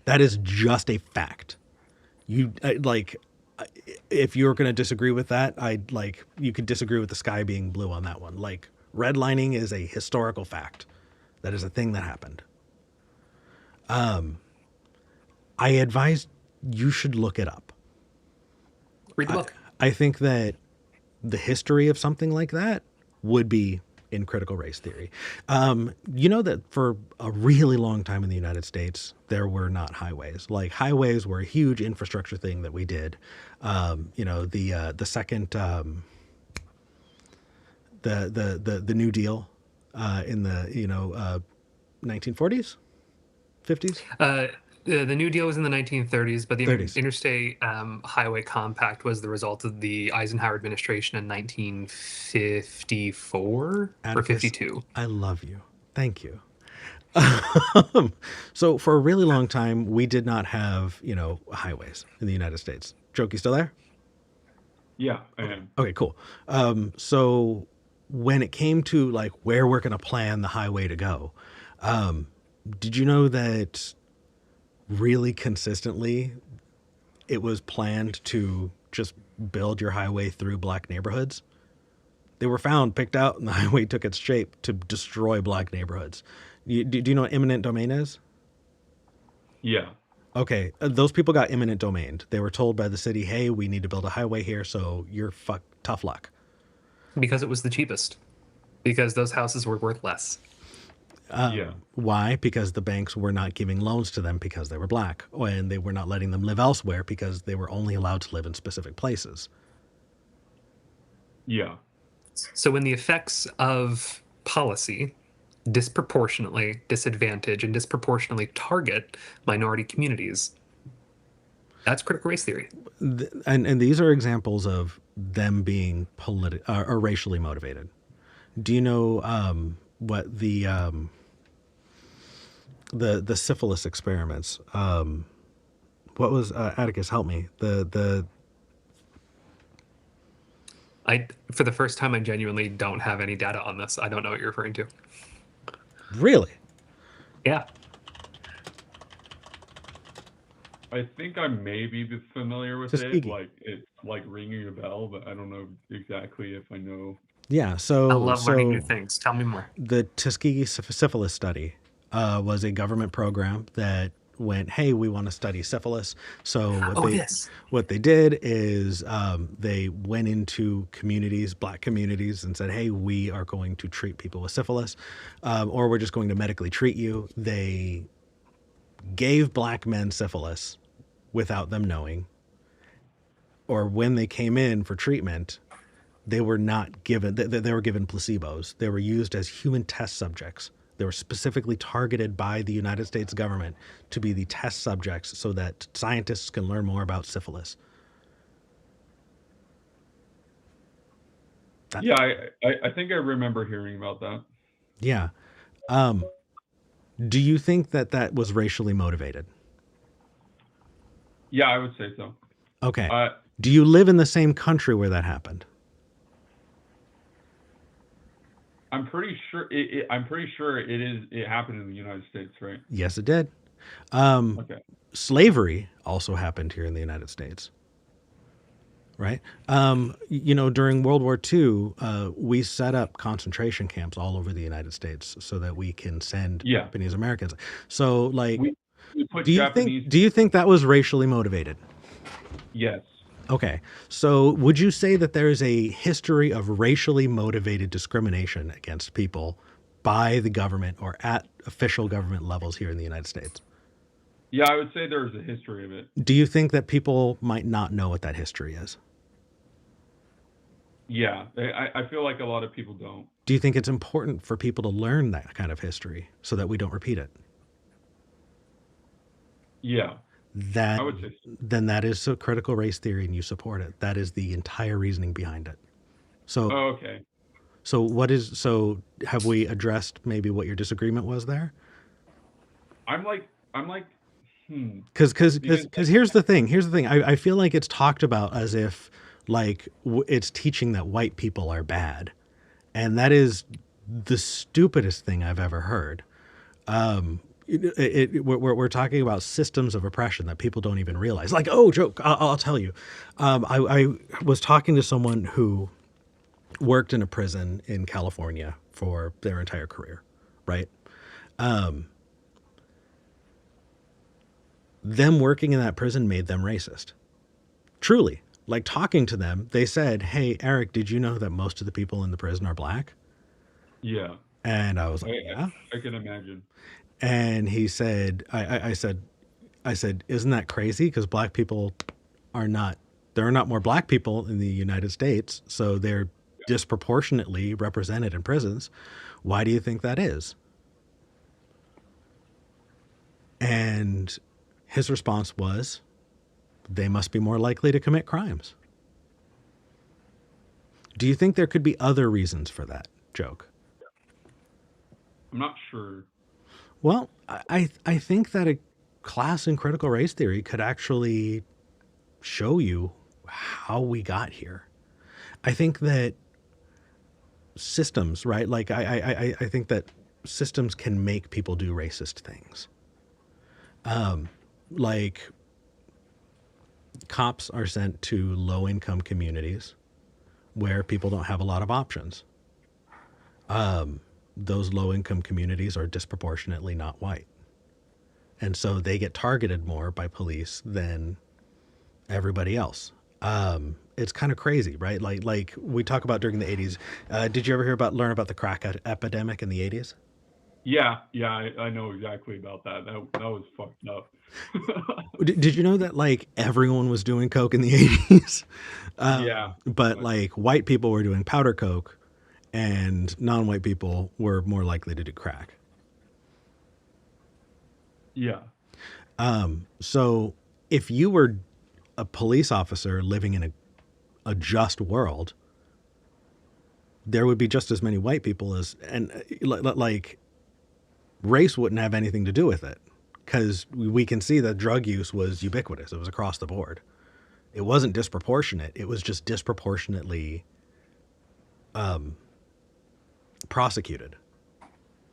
That is just a fact. Like, if you're going to disagree with that, you could disagree with the sky being blue on that one. Like, redlining is a historical fact. That is a thing that happened. I advise you should look it up. Read the book. I think that the history of something like that would be in critical race theory. You know that for a really long time in the United States, there were not highways. Like, highways were a huge infrastructure thing that we did. The second, the New Deal in the 1940s, 50s. The New Deal was in the 1930s, but the 30s. Interstate Highway Compact was the result of the Eisenhower administration in 1954 or Atticus, 52. I love you. Thank you. So for a really long time, we did not have, highways in the United States. Jokey, still there? Yeah, I am. Okay, cool. So when it came to like where we're going to plan the highway to go, did you know that really consistently it was planned to just build your highway through black neighborhoods? They were found, picked out, and the highway took its shape to destroy black neighborhoods. Do you know what eminent domain is? Yeah. Okay, those people got eminent domained. They were told by the city, hey, we need to build a highway here, so you're tough luck. Because it was the cheapest. Because those houses were worth less. Yeah. Why? Because the banks were not giving loans to them because they were black, and they were not letting them live elsewhere because they were only allowed to live in specific places. Yeah. So when the effects of policy disproportionately disadvantage and disproportionately target minority communities, that's critical race theory. And these are examples of them being or racially motivated. Do you know what the syphilis experiments? What was Atticus? Help me. For the first time, I genuinely don't have any data on this. I don't know what you're referring to. Really? Yeah. I think I may be familiar with Tuskegee. it. Like, it's like ringing a bell, but I don't know exactly if I know. Yeah. So I love learning new things. Tell me more. The Tuskegee syphilis study was a government program that went, hey, we want to study syphilis. So what they did is they went into communities, black communities, and said, hey, we are going to treat people with syphilis, or we're just going to medically treat you. They gave black men syphilis without them knowing, or when they came in for treatment, they were not given, they were given placebos. They were used as human test subjects. They were specifically targeted by the United States government to be the test subjects so that scientists can learn more about syphilis. Yeah, I think I remember hearing about that. Yeah. Do you think that was racially motivated? Yeah, I would say so. Okay. Do you live in the same country where that happened? I'm pretty sure it happened in the United States, right? Yes, it did. Okay. Slavery also happened here in the United States, right? During World War II, we set up concentration camps all over the United States so that we can send Japanese Americans. So, like, we put do you think that was racially motivated? Yes. Okay. So would you say that there is a history of racially motivated discrimination against people by the government or at official government levels here in the United States? Yeah, I would say there's a history of it. Do you think that people might not know what that history is? Yeah, I feel like a lot of people don't. Do you think it's important for people to learn that kind of history so that we don't repeat it? Yeah, I would Then, say so. then that is so critical race theory, and you support it. That is the entire reasoning behind it. So, Oh, okay. so have we addressed maybe what your disagreement was there? I'm like, hmm, Because because because because here's the thing. Here's the thing. I feel like it's talked about as if like it's teaching that white people are bad, and that is the stupidest thing I've ever heard. We're talking about systems of oppression that people don't even realize. Like, oh, joke. I'll tell you. I was talking to someone who worked in a prison in California for their entire career, right? Them working in that prison made them racist. Truly. Like talking to them, they said, "Hey, Eric, did you know that most of the people in the prison are black?" yeah, And I was I like, "Yeah." I can imagine. And he said, I said, "Isn't that crazy? Because black people are not, there are not more black people in the United States, so they're disproportionately represented in prisons. Why do you think that is?" And his response was, "They must be more likely to commit crimes." Do you think there could be other reasons for that joke? I'm not sure. Well, I think that a class in critical race theory could actually show you how we got here. I think that systems, right? Like I think that systems can make people do racist things. Like cops are sent to low income communities where people don't have a lot of options. Those low income communities are disproportionately not white. And so they get targeted more by police than everybody else. It's kind of crazy, right? Like we talk about during the 80s. Did you ever learn about the crack epidemic in the 80s? Yeah, yeah, I know exactly about that. That was fucked up. Did you know that like everyone was doing coke in the 80s? Yeah, But but like white people were doing powder coke and non-white people were more likely to do crack. yeah, So if you were a police officer living in a just world, there would be just as many white people as, and like race wouldn't have anything to do with it because we can see that drug use was ubiquitous. It was across the board. It wasn't disproportionate. It was just disproportionately prosecuted.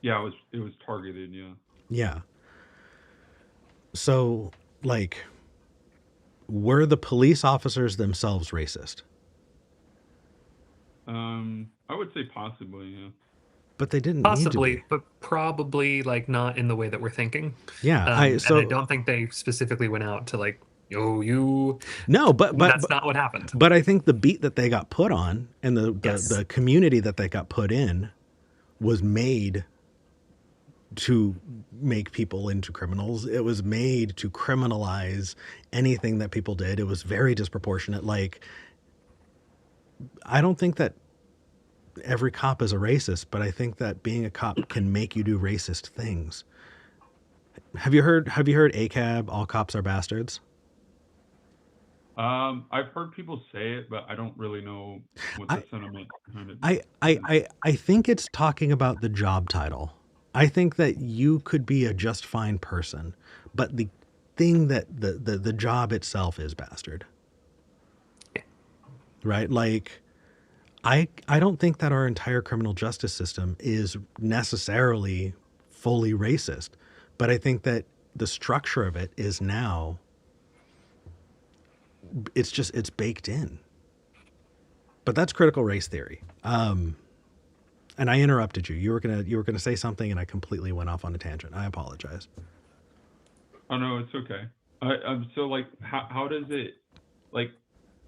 yeah. It was targeted. Yeah. Yeah. So, like, were the police officers themselves racist? I would say possibly. Yeah. But they didn't need to be. Possibly, but probably like not in the way that we're thinking. Yeah. And I don't think they specifically went out to like, oh, you. No, That's not what happened. but I think the beat that they got put on and Yes. the community that they got put in was made to make people into criminals. It was made to criminalize anything that people did. It was very disproportionate. Like, I don't think that every cop is a racist, but I think that being a cop can make you do racist things. Have you heard ACAB, all cops are bastards? I've heard people say it, but I don't really know what I the sentiment behind it I I is. I think it's talking about the job title. I think that you could be a just fine person, but the thing that the job itself is bastard, right? Like I don't think that our entire criminal justice system is necessarily fully racist, but I think that the structure of it is now it's baked in. But that's critical race theory. And I interrupted you. You were gonna say something, and I completely went off on a tangent. I apologize. Oh no, it's okay. So like, how does it like?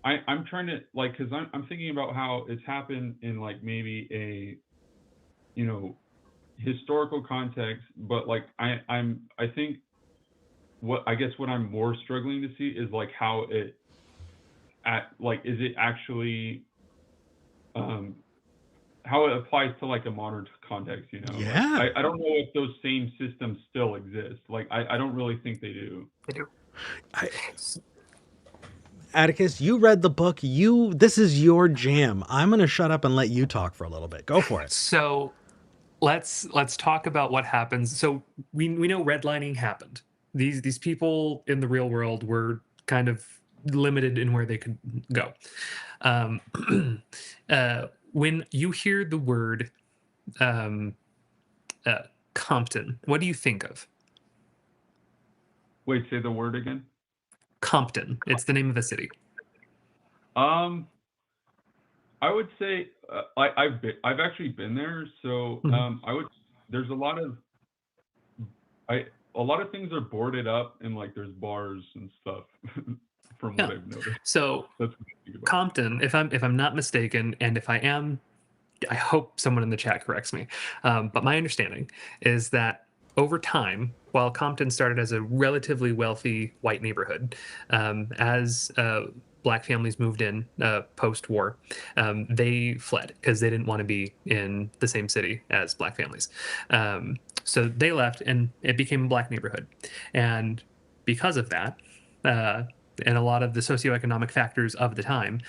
I'm trying to like, because I'm thinking about how it's happened in like maybe a you know historical context, but like I think what I guess what I'm more struggling to see is like how it is it actually um how it applies to like a modern context, you know? Like Yeah. I don't know if those same systems still exist. Like I don't really think they do. They do. I, Atticus, you read the book. This is your jam. I'm going to shut up and let you talk for a little bit. Go for it. So let's talk about what happens. So we know redlining happened. These people in the real world were kind of limited in where they could go. Um, when you hear the word um, Compton, what do you think of? Wait, say the word again. Compton. It's the name of a city. Um, I would say I've actually been there, so I would there's a lot of things are boarded up and like there's bars and stuff from what I've noticed. So That's what I think about. Compton, if I'm not mistaken, and if I am, I hope someone in the chat corrects me. But my understanding is that over time, while Compton started as a relatively wealthy white neighborhood, as black families moved in post-war, they fled because they didn't want to be in the same city as black families. So they left, and it became a black neighborhood. And because of that, and a lot of the socioeconomic factors of the time,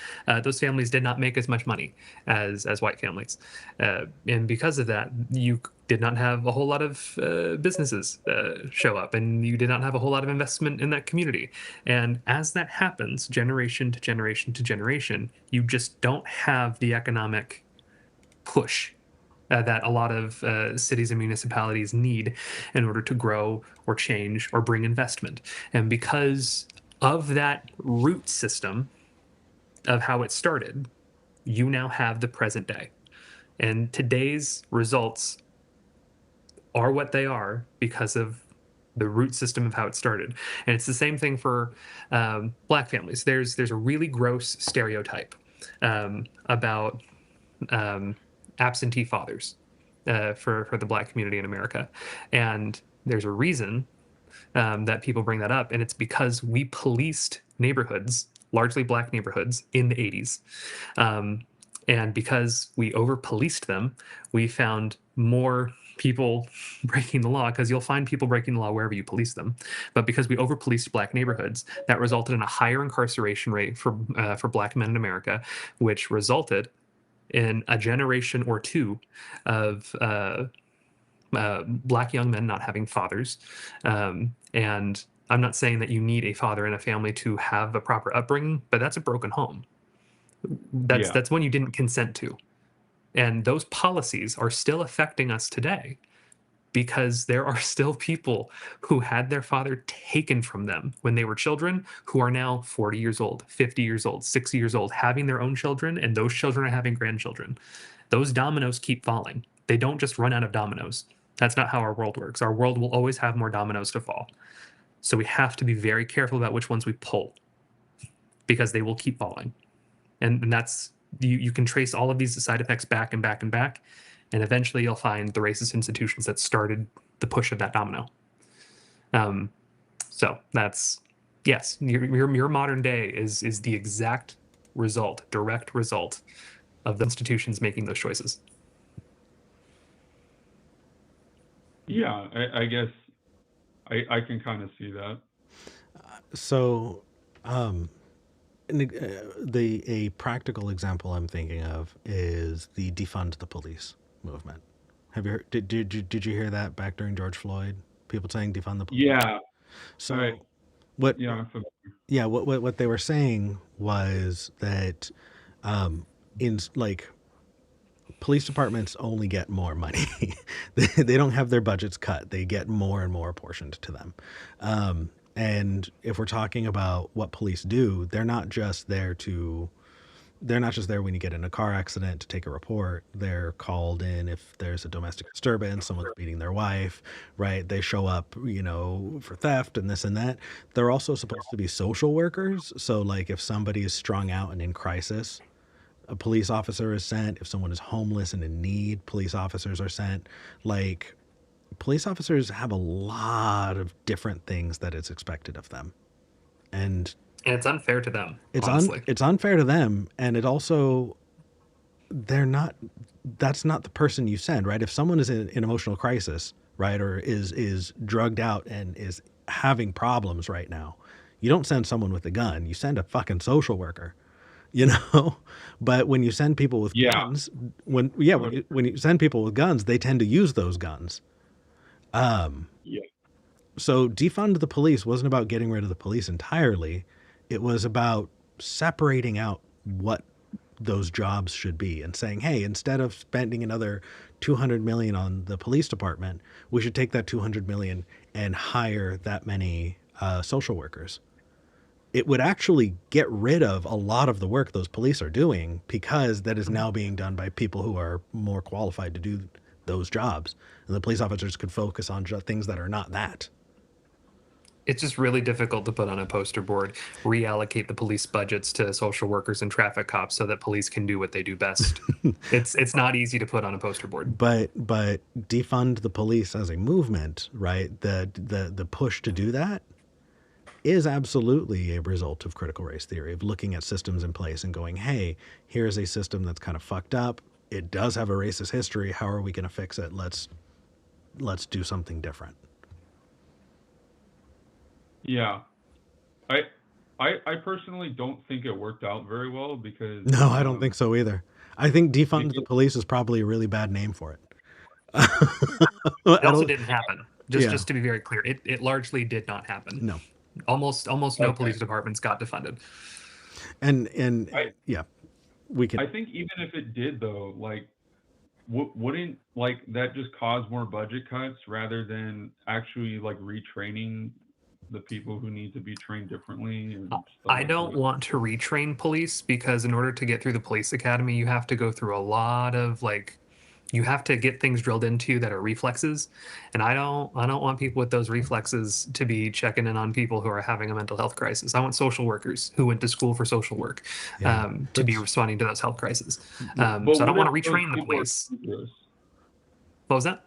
those families did not make as much money as white families, and because of that, you did not have a whole lot of businesses show up, and you did not have a whole lot of investment in that community. And as that happens, generation to generation to generation, you just don't have the economic push that a lot of cities and municipalities need in order to grow or change or bring investment. And because of that root system of how it started, you now have the present day. And today's results are what they are because of the root system of how it started. And it's the same thing for black families. There's a really gross stereotype about absentee fathers for the black community in America. And there's a reason that people bring that up, and it's because we policed neighborhoods, largely black neighborhoods, in the 80s. And because we over policed them, we found more people breaking the law, because you'll find people breaking the law wherever you police them. But because we over policed black neighborhoods, that resulted in a higher incarceration rate for black men in America, which resulted in a generation or two of black young men not having fathers. And I'm not saying that you need a father in a family to have a proper upbringing, but that's a broken home. That's one you didn't consent to. And those policies are still affecting us today because there are still people who had their father taken from them when they were children, who are now 40 years old, 50 years old, 60 years old, having their own children, and those children are having grandchildren. Those dominoes keep falling. They don't just run out of dominoes. That's not how our world works. Our world will always have more dominoes to fall. So we have to be very careful about which ones we pull, because they will keep falling. And that's, you can trace all of these side effects back and back and back, and eventually you'll find the racist institutions that started the push of that domino. So that's, yes, your modern day is the exact result, direct result of the institutions making those choices. Yeah, I guess I can kind of see that. So, a practical example I'm thinking of is the defund the police movement. Have you heard, did you hear that back during George Floyd? People saying defund the police. Yeah. So what? Yeah. Yeah. What they were saying was that, in like, police departments only get more money. They don't have their budgets cut. They get more and more apportioned to them. And if we're talking about what police do, they're not just there when you get in a car accident to take a report. They're called in if there's a domestic disturbance, someone's beating their wife, right? They show up, for theft and this and that. They're also supposed to be social workers. So like if somebody is strung out and in crisis, a police officer is sent. If someone is homeless and in need, police officers are sent. Like, police officers have a lot of different things that is expected of them. And And it's unfair to them, honestly. it's unfair to them, and it also, they're not, that's not the person you send, right? If someone is in an emotional crisis, right, or is drugged out and is having problems right now, you don't send someone with a gun. You send a fucking social worker, you know. But when you send people with Yeah. guns, when you send people with guns, they tend to use those guns. Yeah. So defund the police wasn't about getting rid of the police entirely. It was about separating out what those jobs should be and saying, hey, instead of spending another 200 million on the police department, we should take that 200 million and hire that many social workers. It would actually get rid of a lot of the work those police are doing, because that is now being done by people who are more qualified to do those jobs. And the police officers could focus on things that are not that. It's just really difficult to put on a poster board, reallocate the police budgets to social workers and traffic cops so that police can do what they do best. It's not easy to put on a poster board. But defund the police as a movement, right? The push to do that is absolutely a result of critical race theory, of looking at systems in place and going, hey, here's a system that's kind of fucked up. It does have a racist history. How are we going to fix it? Let's do something different. Yeah. I personally don't think it worked out very well because No, I don't think so either. I think defund the police is probably a really bad name for it. It also didn't happen. Yeah. Just to be very clear, it largely did not happen. No. Almost no Okay. police departments got defunded. And yeah, we can. I think even if it did though, like wouldn't like that just cause more budget cuts rather than actually like retraining the people who need to be trained differently? And stuff I like don't that? want to retrain police, because in order to get through the police academy, you have to go through a lot of you have to get things drilled into you that are reflexes, and I don't want people with those reflexes to be checking in on people who are having a mental health crisis. I want social workers who went to school for social work to be responding to those health crises. So I don't want to retrain the police. What was that?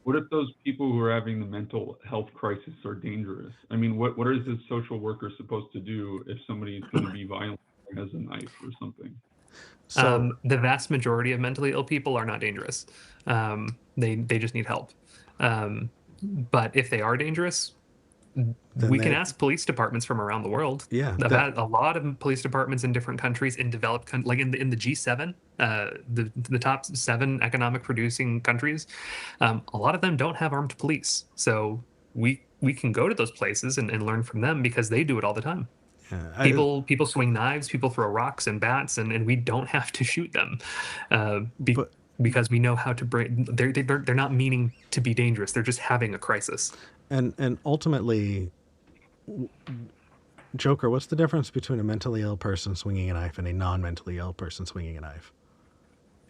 What if those people who are having the mental health crisis are dangerous? I mean, what is this social worker supposed to do if somebody's going to be violent or has a knife or something? So The vast majority of mentally ill people are not dangerous. They just need help. But if they are dangerous, we can ask police departments from around the world. Yeah, I've had a lot of police departments in different countries, in developed like in the G7, the top 7 economic producing countries. A lot of them don't have armed police, so we can go to those places and learn from them, because they do it all the time. People swing knives, people throw rocks and bats, and we don't have to shoot them, because we know how to bring. They're not meaning to be dangerous. They're just having a crisis. And ultimately, Joker, what's the difference between a mentally ill person swinging a knife and a non-mentally ill person swinging a knife?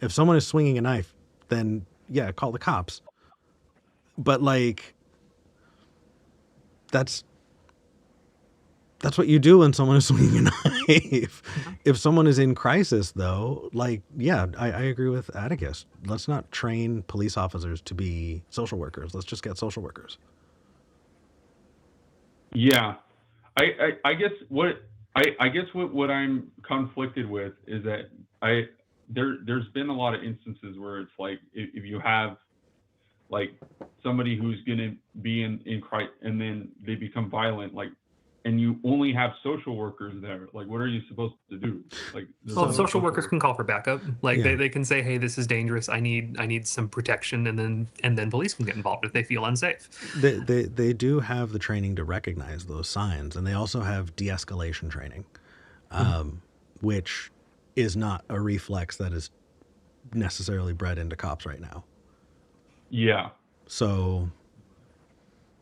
If someone is swinging a knife, then yeah, call the cops. But like, that's what you do when someone is swinging a knife. If someone is in crisis, though, like, yeah, I agree with Atticus. Let's not train police officers to be social workers. Let's just get social workers. Yeah, I guess what what I'm conflicted with is that there's been a lot of instances where it's like if you have like somebody who's gonna be in crisis and then they become violent, like, and you only have social workers there, like, what are you supposed to do? Like, well, social workers can call for backup. Like, Yeah. they can say, hey, this is dangerous, I need some protection, and then police can get involved if they feel unsafe. They do have the training to recognize those signs, and they also have de-escalation training, which is not a reflex that is necessarily bred into cops right now. Yeah. So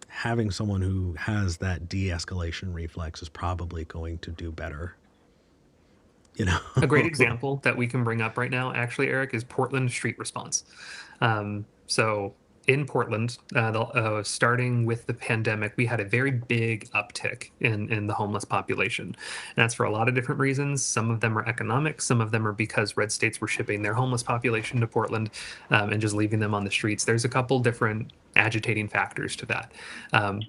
having someone who has that de-escalation reflex is probably going to do better. You know, A great example that we can bring up right now, actually, Eric, is Portland street response. So in Portland, starting with the pandemic, we had a very big uptick in the homeless population. And that's for a lot of different reasons. Some of them are economic, some of them are because red states were shipping their homeless population to Portland and just leaving them on the streets. There's a couple different agitating factors to that.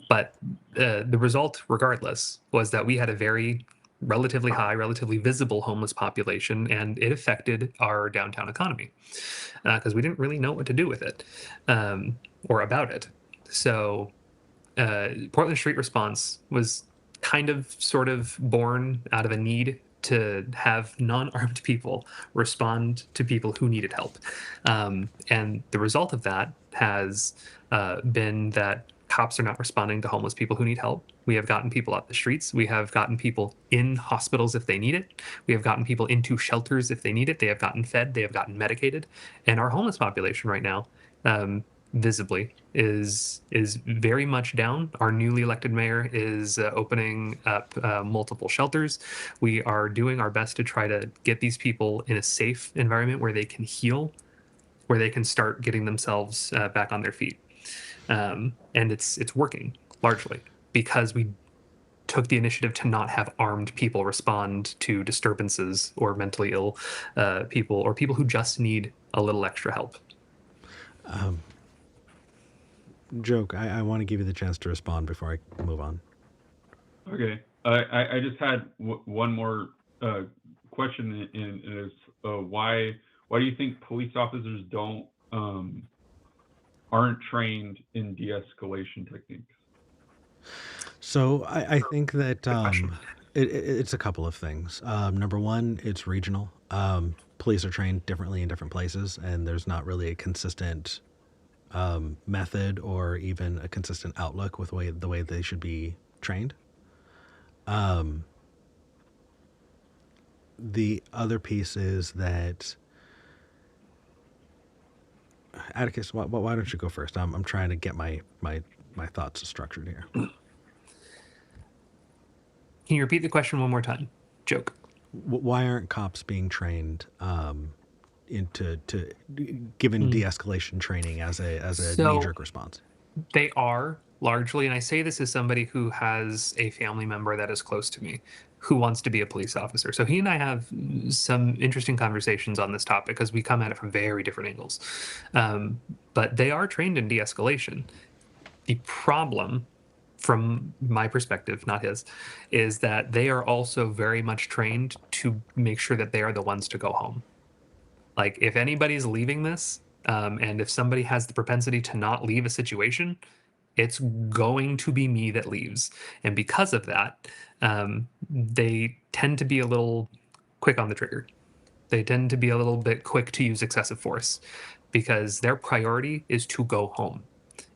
But the result, regardless, was that we had a very relatively high, relatively visible homeless population, and it affected our downtown economy because we didn't really know what to do with it or about it. So Portland Street Response was kind of sort of born out of a need to have non-armed people respond to people who needed help. And the result of that has been that cops are not responding to homeless people who need help. We have gotten people off the streets. We have gotten people in hospitals if they need it. We have gotten people into shelters if they need it. They have gotten fed. They have gotten medicated. And our homeless population right now, visibly, is very much down. Our newly elected mayor is opening up multiple shelters. We are doing our best to try to get these people in a safe environment where they can heal, where they can start getting themselves back on their feet. And it's working largely because we took the initiative to not have armed people respond to disturbances or mentally ill people or people who just need a little extra help. Joke, I want to give you the chance to respond before I move on. Okay. I just had one more question, and is why do you think police officers aren't trained in de-escalation techniques? So I think that it's a couple of things. Number one, it's regional. Police are trained differently in different places, and there's not really a consistent method or even a consistent outlook with the way they should be trained. The other piece is that, Atticus, why don't you go first? I'm trying to get my thoughts structured here. Can you repeat the question one more time? Joke. Why aren't cops being trained into given de-escalation training as a knee-jerk response? They are largely, and I say this as somebody who has a family member that is close to me who wants to be a police officer. So he and I have some interesting conversations on this topic because we come at it from very different angles. But they are trained in de-escalation. The problem, from my perspective, not his, is that they are also very much trained to make sure that they are the ones to go home. Like, if anybody's leaving this, and if somebody has the propensity to not leave a situation, it's going to be me that leaves. And because of that, they tend to be a little quick on the trigger. They tend to be a little bit quick to use excessive force because their priority is to go home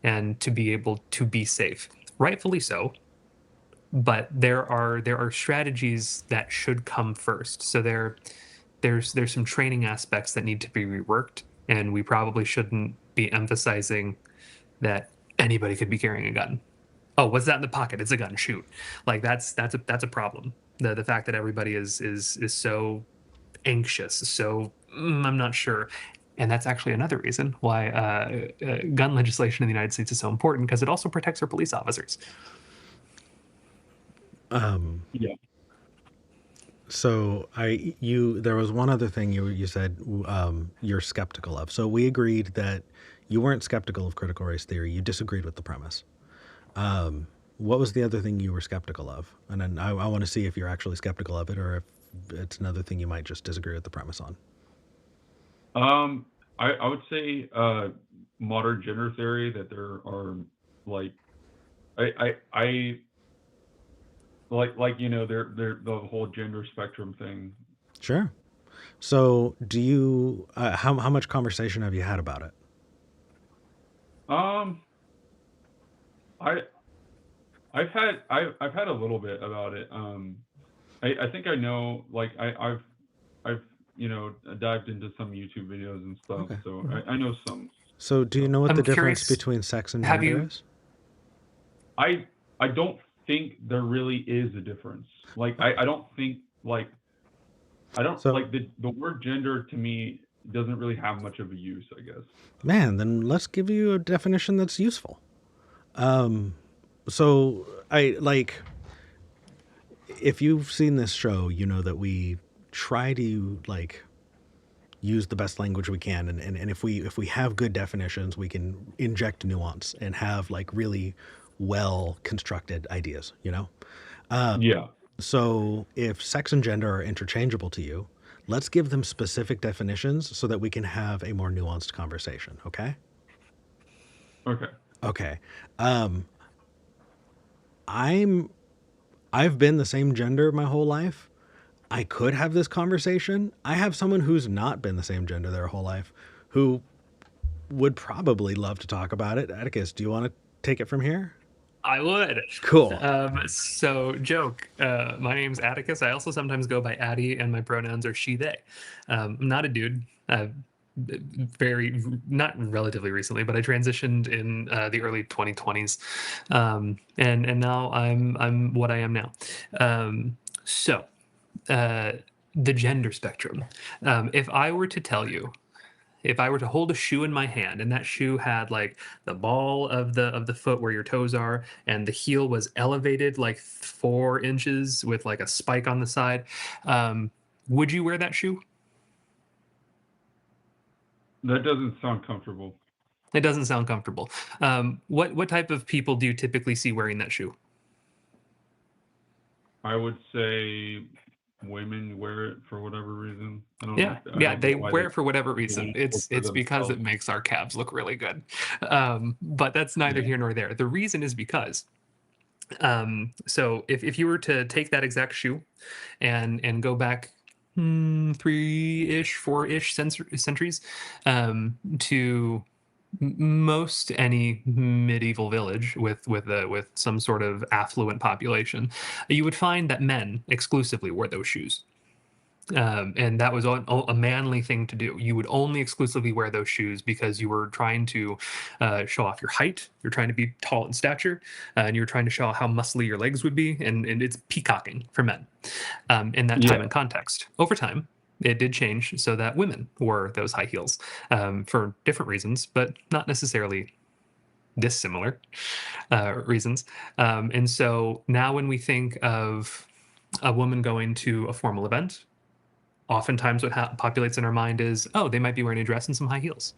and to be able to be safe. Rightfully so, but there are strategies that should come first. So there's some training aspects that need to be reworked, and we probably shouldn't be emphasizing that anybody could be carrying a gun. Oh, what's that in the pocket? It's a gun. Shoot! Like that's a problem. The fact that everybody is so anxious, so I'm not sure. And that's actually another reason why gun legislation in the United States is so important, because it also protects our police officers. Yeah. So there was one other thing you said you're skeptical of. So we agreed that you weren't skeptical of critical race theory. You disagreed with the premise. What was the other thing you were skeptical of? And then I want to see if you're actually skeptical of it, or if it's another thing you might just disagree with the premise on. I would say modern gender theory, that there are like I like they're the whole gender spectrum thing. Sure. So do you how much conversation have you had about it? I've had a little bit about it. I think I know, like I've dived into some YouTube videos and stuff, Okay. so I know some. So do you know what I'm the difference curious, between sex and gender is? I don't think there really is a difference. Like I don't think like I don't So- like the word gender to me doesn't really have much of a use, I guess. Man, then let's give you a definition that's useful. So I like, if you've seen this show, you know that we try to like use the best language we can, and if we have good definitions, we can inject nuance and have like really well constructed ideas, you know? Yeah. So if sex and gender are interchangeable to you, let's give them specific definitions so that we can have a more nuanced conversation, okay? Okay. Okay. I'm I've been the same gender my whole life. I could have this conversation. I have someone who's not been the same gender their whole life who would probably love to talk about it. Atticus, do you want to take it from here? I would. Cool. So, joke. My name's Atticus. I also sometimes go by Addie, and my pronouns are she, they. I'm not a dude. Very, not relatively recently, but I transitioned in the early 2020s, and now I'm what I am now. So, uh, the gender spectrum. If I were to tell you, if I were to hold a shoe in my hand and that shoe had like the ball of the foot where your toes are, and the heel was elevated like 4 inches with like a spike on the side, would you wear that shoe? That doesn't sound comfortable. It doesn't sound comfortable. What type of people do you typically see wearing that shoe? I would say women wear it for whatever reason. I don't Yeah, know. I yeah, don't know they why wear they it for whatever they reason. want to It's for it's because it themselves. makes our calves look really good. But that's neither Yeah. here nor there. The reason is because so if you were to take that exact shoe and go back 3-ish, 4-ish centuries to most any medieval village with some sort of affluent population, you would find that men exclusively wore those shoes. And that was a manly thing to do. You would only exclusively wear those shoes because you were trying to show off your height. You're trying to be tall in stature, and you're trying to show how muscly your legs would be. And it's peacocking for men in that time Yeah. and context. Over time, it did change so that women wore those high heels for different reasons, but not necessarily dissimilar reasons. And so now when we think of a woman going to a formal event, oftentimes what populates in our mind is, oh, they might be wearing a dress and some high heels.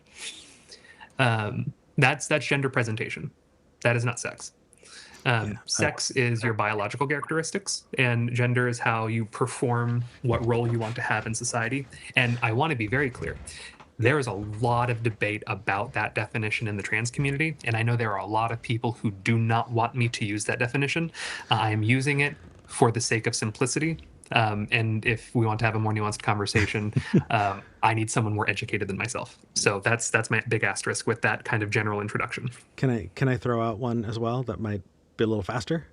That's gender presentation. That is not sex. Sex is your biological characteristics, and gender is how you perform what role you want to have in society. And I want to be very clear. There is a lot of debate about that definition in the trans community, and I know there are a lot of people who do not want me to use that definition. I am using it for the sake of simplicity. And if we want to have a more nuanced conversation, I need someone more educated than myself. So that's my big asterisk with that kind of general introduction. Can I throw out one as well that might be a little faster?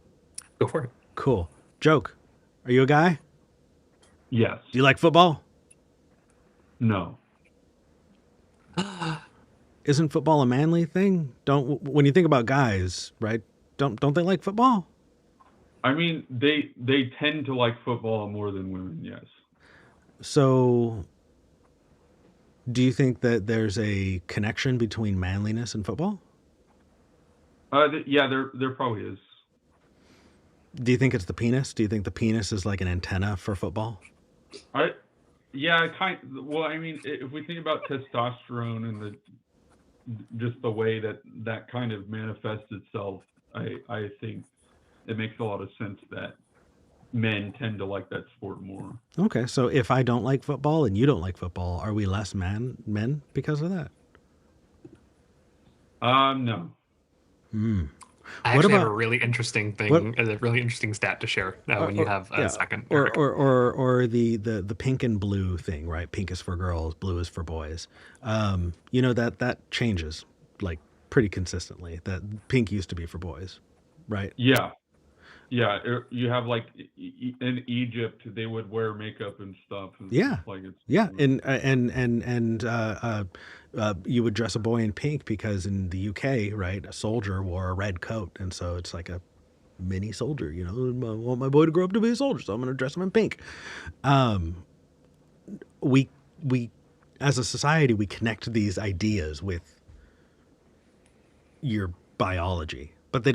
Go for it. Cool. Joke. Are you a guy? Yes. Do you like football? No. Isn't football a manly thing? Don't when you think about guys, right? Don't they like football? I mean, they tend to like football more than women. Yes. So do you think that there's a connection between manliness and football? Yeah, there probably is. Do you think it's the penis? Do you think the penis is like an antenna for football? I Yeah, well, I mean, if we think about testosterone and just the way that kind of manifests itself, I think it makes a lot of sense that men tend to like that sport more. Okay, so if I don't like football and you don't like football, are we less men because of that? No. I What actually have a about really interesting what? thing, a really interesting stat to share when you have a Yeah, second, or Eric. the pink and blue thing, right? Pink is for girls, blue is for boys. You know that changes like pretty consistently. That pink used to be for boys, right? Yeah. Yeah, you have like in Egypt, they would wear makeup and stuff. Yeah, It's like it's yeah, and you would dress a boy in pink because in the UK, right, a soldier wore a red coat, and so it's like a mini soldier. You know, I want my boy to grow up to be a soldier, so I'm going to dress him in pink. We we as a society, we connect these ideas with your biology, but they're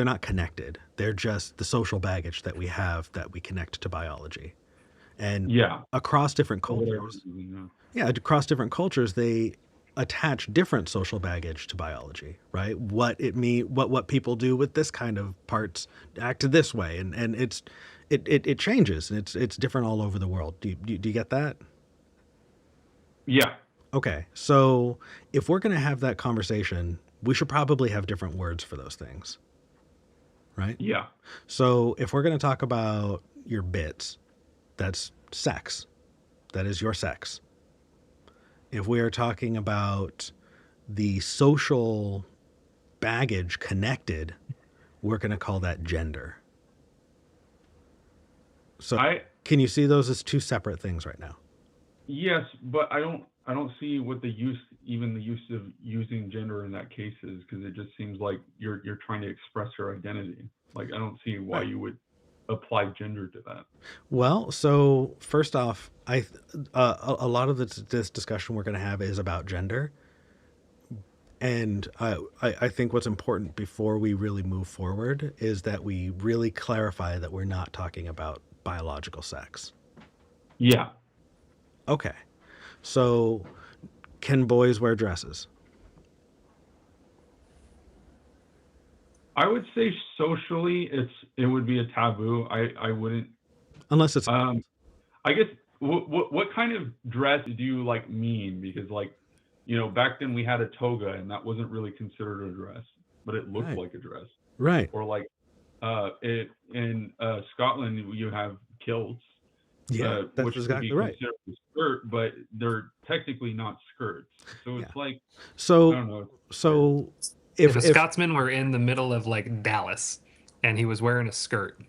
not connected. They're just the social baggage that we have that we connect to biology. And Yeah. across different For whatever cultures, reason, across different cultures, they attach different social baggage to biology, right? What people do with this kind of parts act this way, and it changes, and it's different all over the world. Do you get that? yeah. Okay, so if we're going to have that conversation, we should probably have different words for those things, right? Yeah. So if we're going to talk about your bits, that's sex. That is your sex. If we are talking about the social baggage connected, we're going to call that gender. So I can you see those as two separate things right now? Yes, but I don't see what the use of using gender in that case is, because it just seems like you're trying to express your identity. Like, I don't see why Right. you would apply gender to that. Well, so first off, a lot of this discussion we're going to have is about gender, and I think what's important before we really move forward is that we really clarify that we're not talking about biological sex. Yeah. Okay, so can boys wear dresses? I would say socially it would be a taboo. I wouldn't Unless it's um I guess what kind of dress do you like mean? Because, like, back then we had a toga, and that wasn't really considered a dress, but it looked right, like a dress. right. Or, like, it in Scotland you have kilts, Yeah, that's which could be exactly right. considered a skirt, but they're technically not skirts. So Yeah. it's like, I So don't know. so If a if Scotsman were in the middle of like Dallas and he was wearing a skirt,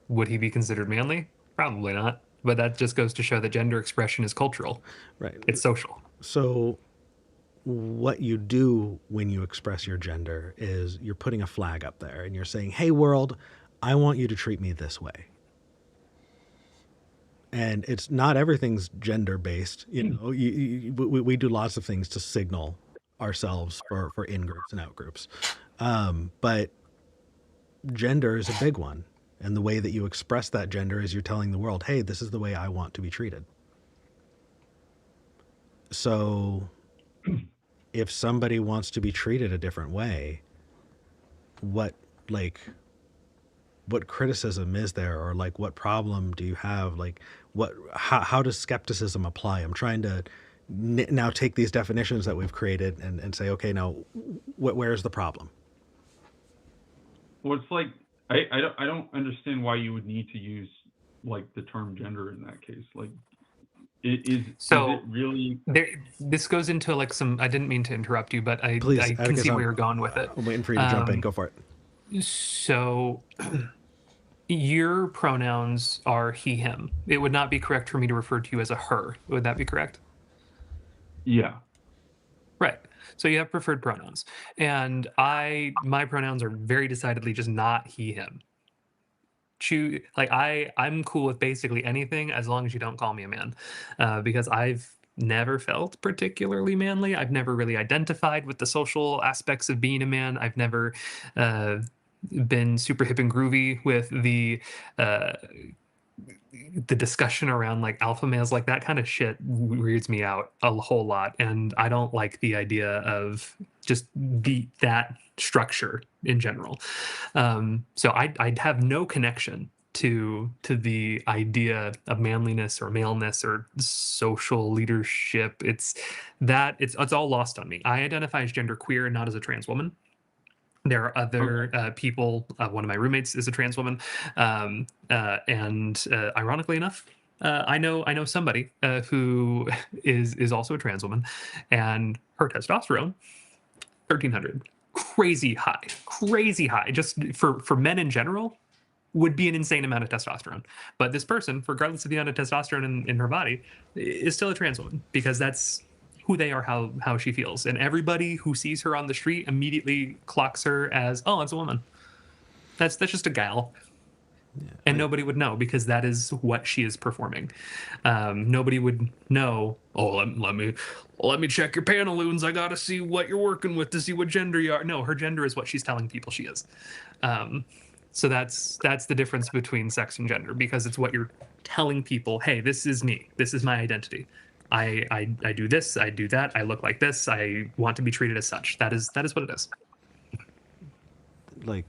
would he be considered manly? Probably not. But that just goes to show that gender expression is cultural. right. It's social. So what you do when you express your gender is you're putting a flag up there and you're saying, "Hey world, I want you to treat me this way." And it's not everything's gender based. We do lots of things to signal ourselves for in groups and out groups. But gender is a big one. And the way that you express that gender is you're telling the world, hey, this is the way I want to be treated. So if somebody wants to be treated a different way, what like what criticism is there, or like what problem do you have? Like how does skepticism apply? I'm trying to now take these definitions that we've created and say, okay, now where's the problem? Well, it's like, I don't understand why you would need to use, like, the term gender in that case. Like, is it really? This goes into like some. I didn't mean to interrupt you, but Please, I can see where you're going with it. I'm waiting for you to jump in. Go for it. So your pronouns are he, him. It would not be correct for me to refer to you as a her. Would that be correct? Yeah. Right. So you have preferred pronouns. And my pronouns are very decidedly just not he, him. I'm cool with basically anything as long as you don't call me a man, because I've never felt particularly manly. I've never really identified with the social aspects of being a man. I've never been super hip and groovy with uh, the discussion around like alpha males. Like that kind of shit weirds me out a whole lot, and I don't like the idea of just that structure in general. So I'd have no connection to the idea of manliness or maleness or social leadership. It's all lost on me. I identify as genderqueer and not as a trans woman. There are other people. One of my roommates is a trans woman, and ironically enough, I know somebody who is also a trans woman, and her testosterone 1,300, crazy high. Just for men in general, would be an insane amount of testosterone. But this person, regardless of the amount of testosterone in her body, is still a trans woman because that's who they are, how she feels. And everybody who sees her on the street immediately clocks her as, oh, it's a woman. That's just a gal. And nobody would know because that is what she is performing. Nobody would know. Oh, let me check your pantaloons. I gotta see what you're working with to see what gender you are. No, her gender is what she's telling people she is. So that's the difference between sex and gender, because it's what you're telling people. Hey, this is me. This is my identity. I do this. I do that. I look like this. I want to be treated as such. That is what it is. Like,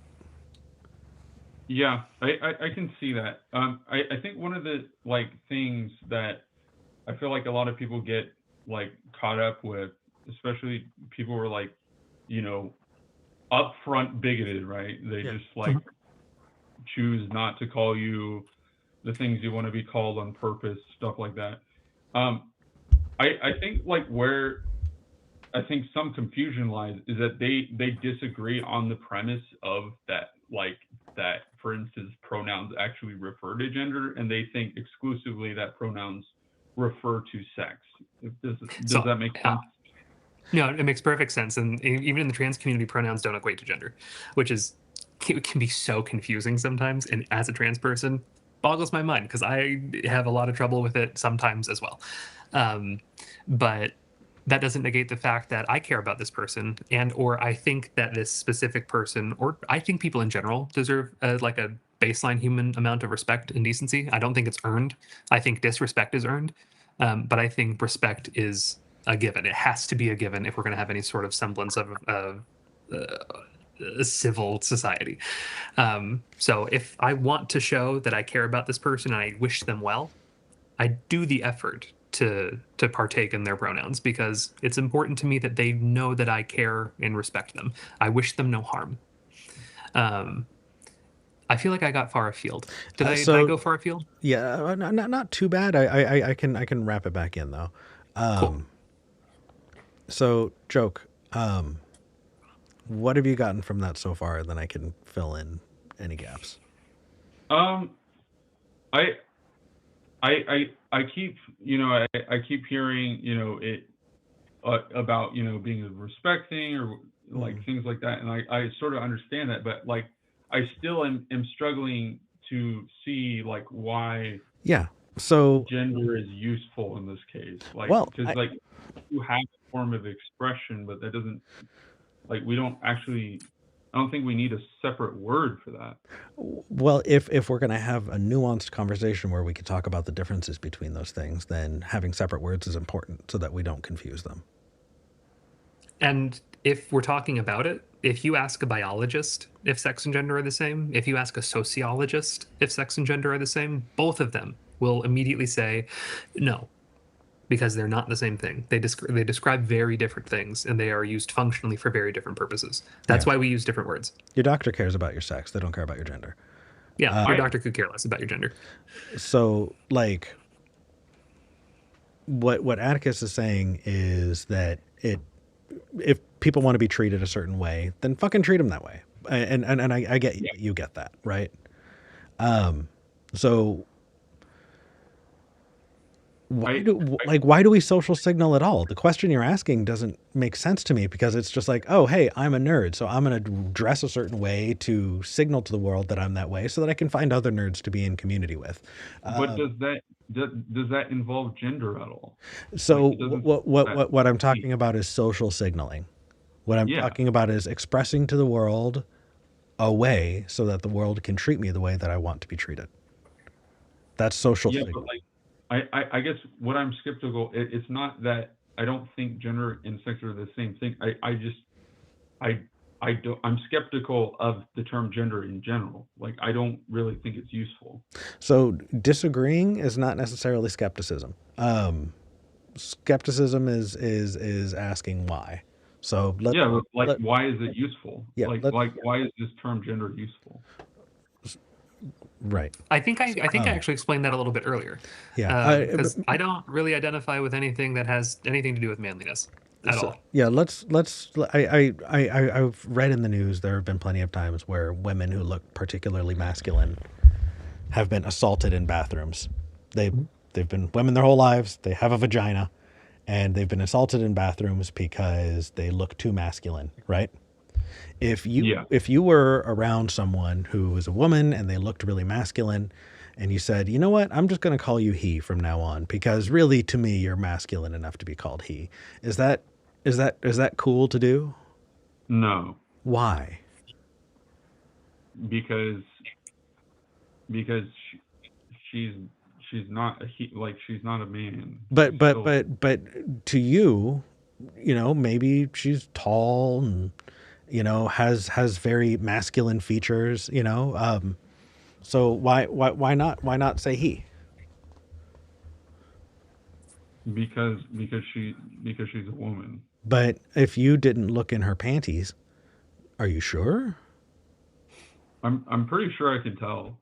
Yeah, I can see that. I think one of the like things that I feel like a lot of people get like caught up with, especially people who are like, you know, upfront bigoted, right? They Yeah. just like choose not to call you the things you want to be called on purpose, stuff like that. I think like where I think some confusion lies is that they disagree on the premise of that, like that, for instance, pronouns actually refer to gender, and they think exclusively that pronouns refer to sex. Does that make sense? No, it makes perfect sense. And even in the trans community, pronouns don't equate to gender, which is can be so confusing sometimes. And as a trans person, boggles my mind because I have a lot of trouble with it sometimes as well. But that doesn't negate the fact that I care about this person, and or I think that this specific person, or I think people in general deserve like a baseline human amount of respect and decency. I don't think it's earned. I think disrespect is earned, but I think respect is a given. It has to be a given if we're going to have any sort of semblance of a civil society. So if I want to show that I care about this person and I wish them well, I do the effort to partake in their pronouns because it's important to me that they know that I care and respect them. I wish them no harm. I feel like I got far afield. Did I go far afield? Yeah, not too bad. I can wrap it back in though. Cool. So, joke. What have you gotten from that so far? Then I can fill in any gaps. I I keep I keep hearing it about being a respect thing or like things like that, and I sort of understand that, but like I still am struggling to see like why Yeah. So gender is useful in this case, like well, because like you have a form of expression, but that doesn't like we don't actually. I don't think we need a separate word for that. well, if we're going to have a nuanced conversation where we could talk about the differences between those things, then having separate words is important so that we don't confuse them. And if we're talking about it, if you ask a biologist if sex and gender are the same, if you ask a sociologist if sex and gender are the same, both of them will immediately say no, because they're not the same thing. They describe very different things, and they are used functionally for very different purposes. That's why we use different words. Your doctor cares about your sex; they don't care about your gender. Yeah, your doctor could care less about your gender. So, like, what Atticus is saying is that if people want to be treated a certain way, then fucking treat them that way. And I get you get that, right? So why do we social signal at all? The question you're asking doesn't make sense to me because it's just like, oh, hey, I'm a nerd, so I'm going to dress a certain way to signal to the world that I'm that way so that I can find other nerds to be in community with. But does that involve gender at all? So what I'm talking about is social signaling. What I'm talking about is expressing to the world a way so that the world can treat me the way that I want to be treated. That's social signaling. But like I guess what I'm skeptical, it's not that I don't think gender and sex are the same thing. I'm skeptical of the term gender in general. Like I don't really think it's useful. So disagreeing is not necessarily skepticism. Skepticism is asking why. So why is it useful? Yeah, why is this term gender useful? Right. I think I actually explained that a little bit earlier. Yeah. Because I don't really identify with anything that has anything to do with manliness at all. Yeah. I've read in the news there have been plenty of times where women who look particularly masculine have been assaulted in bathrooms. They've been women their whole lives. They have a vagina, and they've been assaulted in bathrooms because they look too masculine. Right. Yeah. If you were around someone who was a woman and they looked really masculine, and you said, you know what, I'm just going to call you he from now on because really to me you're masculine enough to be called he. Is that cool to do? No, Why? because because she's she's not a she's not a man. She's still But to you, maybe she's tall and has very masculine features. So why not say he? because she's a woman. But if you didn't look in her panties, are you sure? I'm pretty sure I could tell,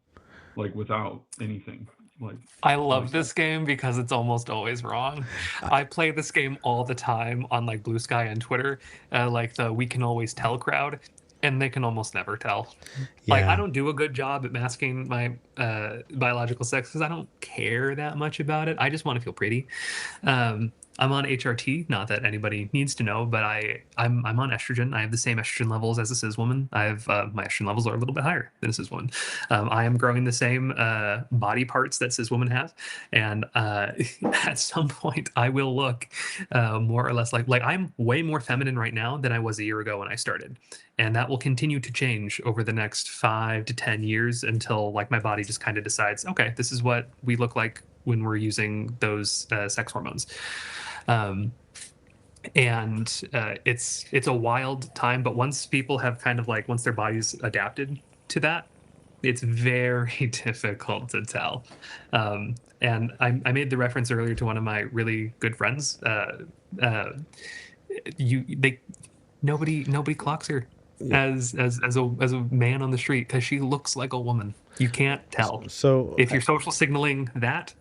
like without anything, like I love like this game because it's almost always wrong. I play this game all the time on like Blue Sky and Twitter, like the "We Can Always Tell" crowd, and they can almost never tell. Like I Yeah. don't do a good job at masking my biological sex because I don't care that much about it. I just want to feel pretty. I'm on HRT. Not that anybody needs to know, but I'm on estrogen. I have the same estrogen levels as a cis woman. I have my estrogen levels are a little bit higher than a cis woman. I am growing the same body parts that cis women have, and at some point I will look more or less like I'm way more feminine right now than I was a year ago when I started, and that will continue to change over the next 5 to 10 years until like my body just kind of decides, okay, this is what we look like when we're using those sex hormones. Um, and it's a wild time, but once people have kind of like once their bodies adapted to that, it's very difficult to tell. And I made the reference earlier to one of my really good friends. Uh, you they nobody clocks her Yeah. as a man on the street because she looks like a woman. You can't tell. So If you're social signaling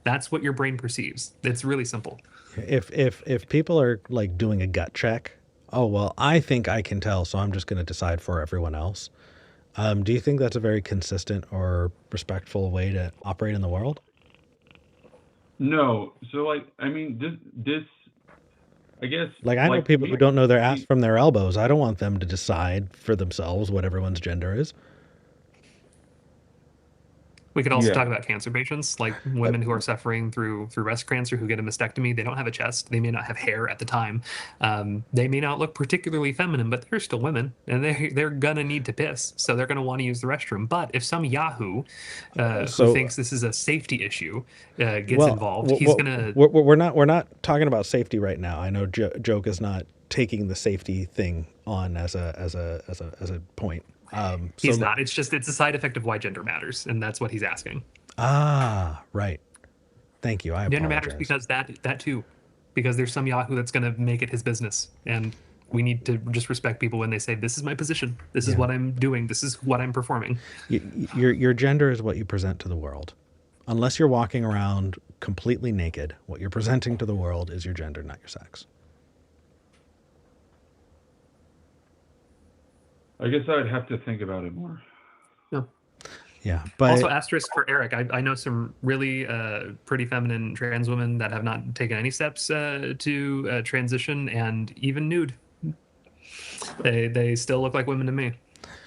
that's what your brain perceives. It's really simple. if people are like doing a gut check, oh well, I think I can tell, so I'm just going to decide for everyone else. Do you think that's a very consistent or respectful way to operate in the world? no. So like I mean this I guess Like I know like people who me don't know their ass me from their elbows. I don't want them to decide for themselves what everyone's gender is. We could also talk yeah. about cancer patients, like women who are suffering through breast cancer who get a mastectomy. They don't have a chest. They may not have hair at the time. They may not look particularly feminine, but they're still women, and they're gonna need to piss, so they're gonna want to use the restroom. But if some Yahoo who So thinks this is a safety issue gets well, involved, he's well, gonna. we're not talking about safety right now. I know Joke is not taking the safety thing on as a point. He's So not. It's a side effect of why gender matters, and that's what he's asking. right. Thank you. I Gender matters apologize. because that too, because there's some Yahoo that's going to make it his business, and we need to just respect people when they say, "This is my position. This is Yeah. what I'm doing. This is what I'm performing." Your gender is what you present to the world. Unless you're walking around completely naked, what you're presenting to the world is your gender, not your sex. I guess I'd have to think about it more. No. Yeah, Also, but asterisk for Eric. I know some really pretty feminine trans women that have not taken any steps to transition, and even nude. They still look like women to me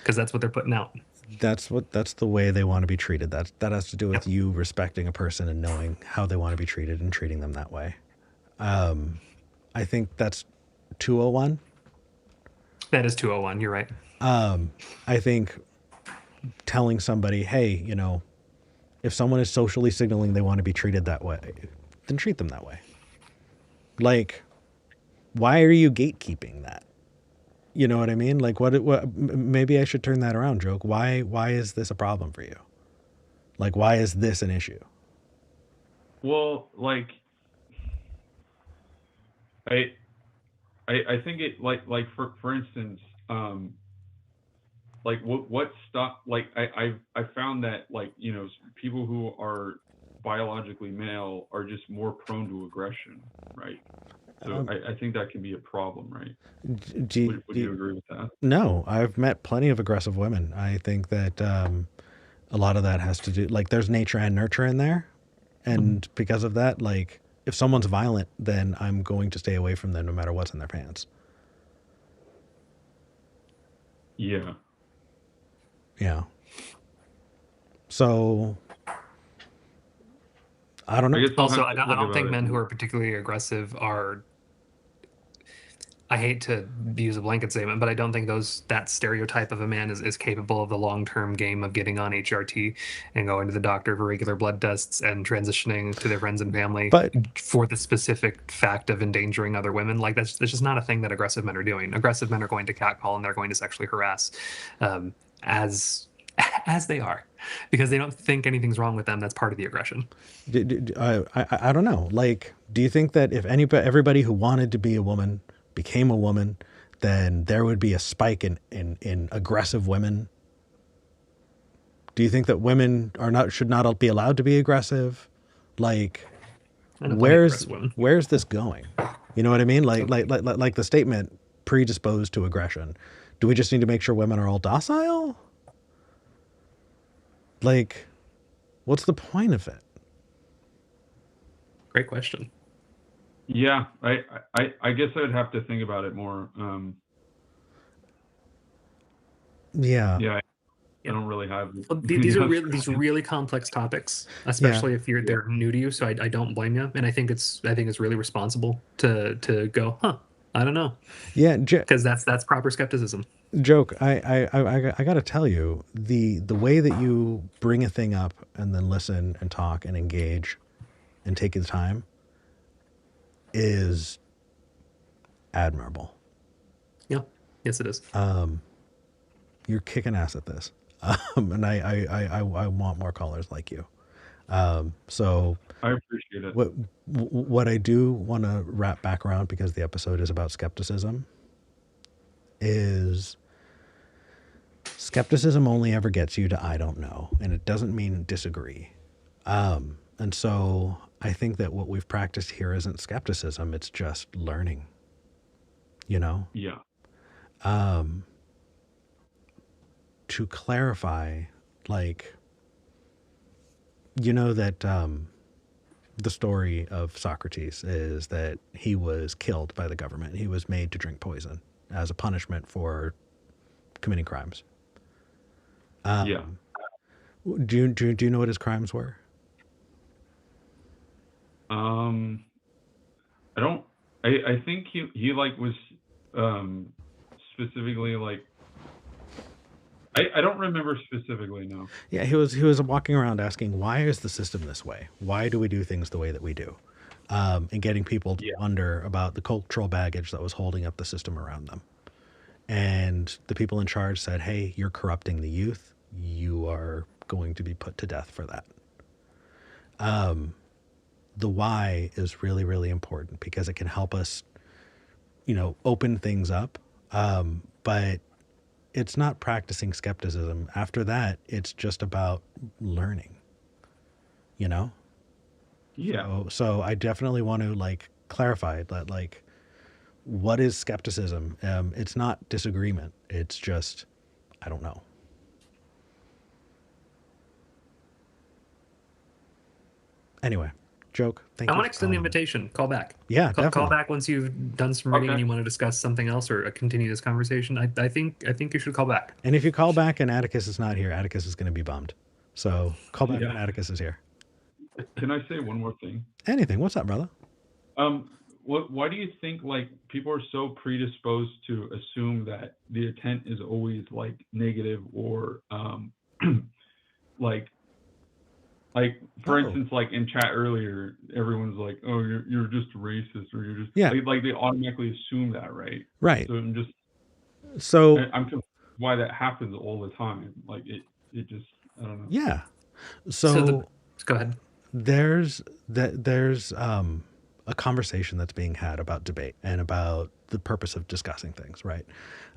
because that's what they're putting out. that's the way they want to be treated. That has to do with Yep. you respecting a person and knowing how they want to be treated and treating them that way. I think that's 201. That is 201. You're right. I think telling somebody, hey, if someone is socially signaling they want to be treated that way, then treat them that way. Like, why are you gatekeeping that? You know what I mean? Like, maybe I should turn that around, Joke. Why is this a problem for you? Like, why is this an issue? Well, like I I think it for instance, like what stop like I found that like people who are biologically male are just more prone to aggression, right? So I think that can be a problem, right? Would you agree with that? No, I've met plenty of aggressive women. I think that a lot of that has to do, like, there's nature and nurture in there. And because of that, like, if someone's violent, then I'm going to stay away from them no matter what's in their pants. Yeah. Yeah. So I don't I know. guess I'll Also, have I to don't, I think don't about think it men who more. are particularly aggressive are. I hate to use a blanket statement, but I don't think that stereotype of a man is capable of the long term game of getting on HRT and going to the doctor for regular blood tests and transitioning to their friends and family But for the specific fact of endangering other women. Like that's just not a thing that aggressive men are doing. Aggressive men are going to catcall and they're going to sexually harass, as as they are, because they don't think anything's wrong with them. That's part of the aggression. I don't know. Like, do you think that if everybody who wanted to be a woman became a woman, then there would be a spike in aggressive women? Do you think that women should not be allowed to be aggressive? Like, I know plenty of where's aggressive women. where's this going? You know what I mean? So Like the statement predisposed to aggression. Do we just need to make sure women are all docile? Like, what's the point of it? great question. Yeah, I guess I'd have to think about it more. Yeah. Yeah, I Yeah. don't really have Well, any these really complex topics, Yeah. especially if they're new to you. So I don't blame you, and I think it's really responsible to go, huh? I don't know, Yeah. because that's proper skepticism. Joke. I got to tell you, the way that you bring a thing up and then listen and talk and engage and take the time is admirable. Yeah, yes, it is. You're kicking ass at this, and I want more callers like you. So I appreciate it. what I do want to wrap back around, because the episode is about skepticism, is skepticism only ever gets you to I don't know, and it doesn't mean disagree. And so I think that what we've practiced here isn't skepticism, it's just learning, you know? Yeah. To clarify, like, you know that the story of Socrates is that he was killed by the government. He was made to drink poison as a punishment for committing crimes. Yeah. Do you know what his crimes were? I don't. I think he like was specifically like. I don't remember specifically. No. Yeah, he was walking around asking, why is the system this way? Why do we do things the way that we do? And getting people to Yeah. wonder about the cultural baggage that was holding up the system around them. And the people in charge said, hey, you're corrupting the youth. You are going to be put to death for that. The why is really, really important because it can help us, open things up. But it's not practicing skepticism. After that, it's just about learning, you know? Yeah. So I definitely want to clarify that, what is skepticism? It's not disagreement. It's just, I don't know. Anyway, joke. Thank I you want for to extend the calling. invitation. Call back. Yeah, Call definitely. back once you've done some reading and Okay. you want to discuss something else or continue this conversation. I think you should call back. And if you call back and Atticus is not here, Atticus is going to be bummed. So call back when Yeah. Atticus is here. Can I say one more thing? Anything. What's up, brother? Why do you think like people are so predisposed to assume that the intent is always like negative or like for instance, like in chat earlier, everyone's like, oh, you're just racist or you're just like they automatically assume that, right? Right. So I'm confused why that happens all the time. Like it just I don't know. Yeah. So go ahead. There's a conversation that's being had about debate and about the purpose of discussing things, right?